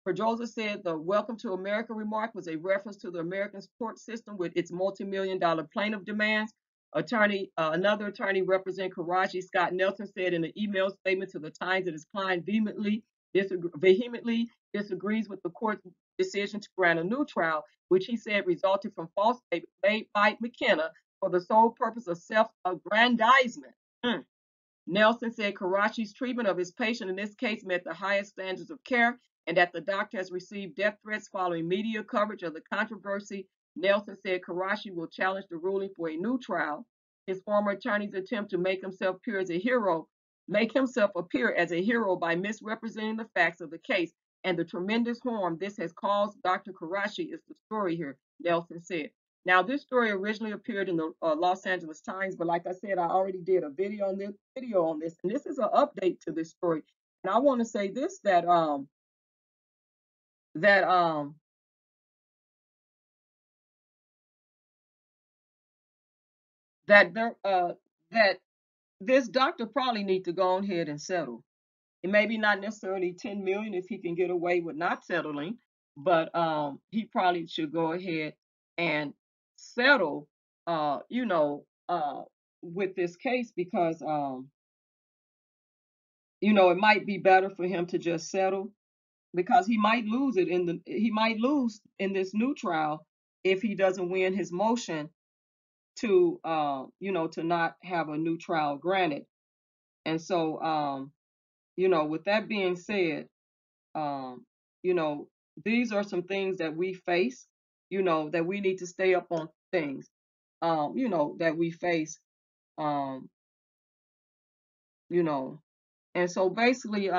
Pedroza said the Welcome to America remark was a reference to the American court system with its multi-million-dollar plaintiff demands. Another attorney representing Karachi, Scott Nelson, said in an email statement to the Times that his client vehemently disagrees with the court's decision to grant a new trial, which he said resulted from false statements made by McKenna for the sole purpose of self-aggrandizement. Nelson said Karachi's treatment of his patient in this case met the highest standards of care and that the doctor has received death threats following media coverage of the controversy. Nelson said Karachi will challenge the ruling for a new trial. His former attorney's attempt to make himself appear as a hero by misrepresenting the facts of the case and the tremendous harm this has caused Dr. Karachi is the story here, Nelson said. Now, this story originally appeared in the Los Angeles Times, but like I said, I already did a video on this, and this is an update to this story. And I want to say this that that there, that this doctor probably need to go on ahead and settle. It may be not necessarily 10 million if he can get away with not settling, but he probably should go ahead and settle, you know, with this case because you know, it might be better for him to just settle because he might lose in this new trial if he doesn't win his motion to to not have a new trial granted. And so with that being said, um, you know, these are some things that we face, that we need to stay up on things, that we face, um, you know. And so basically,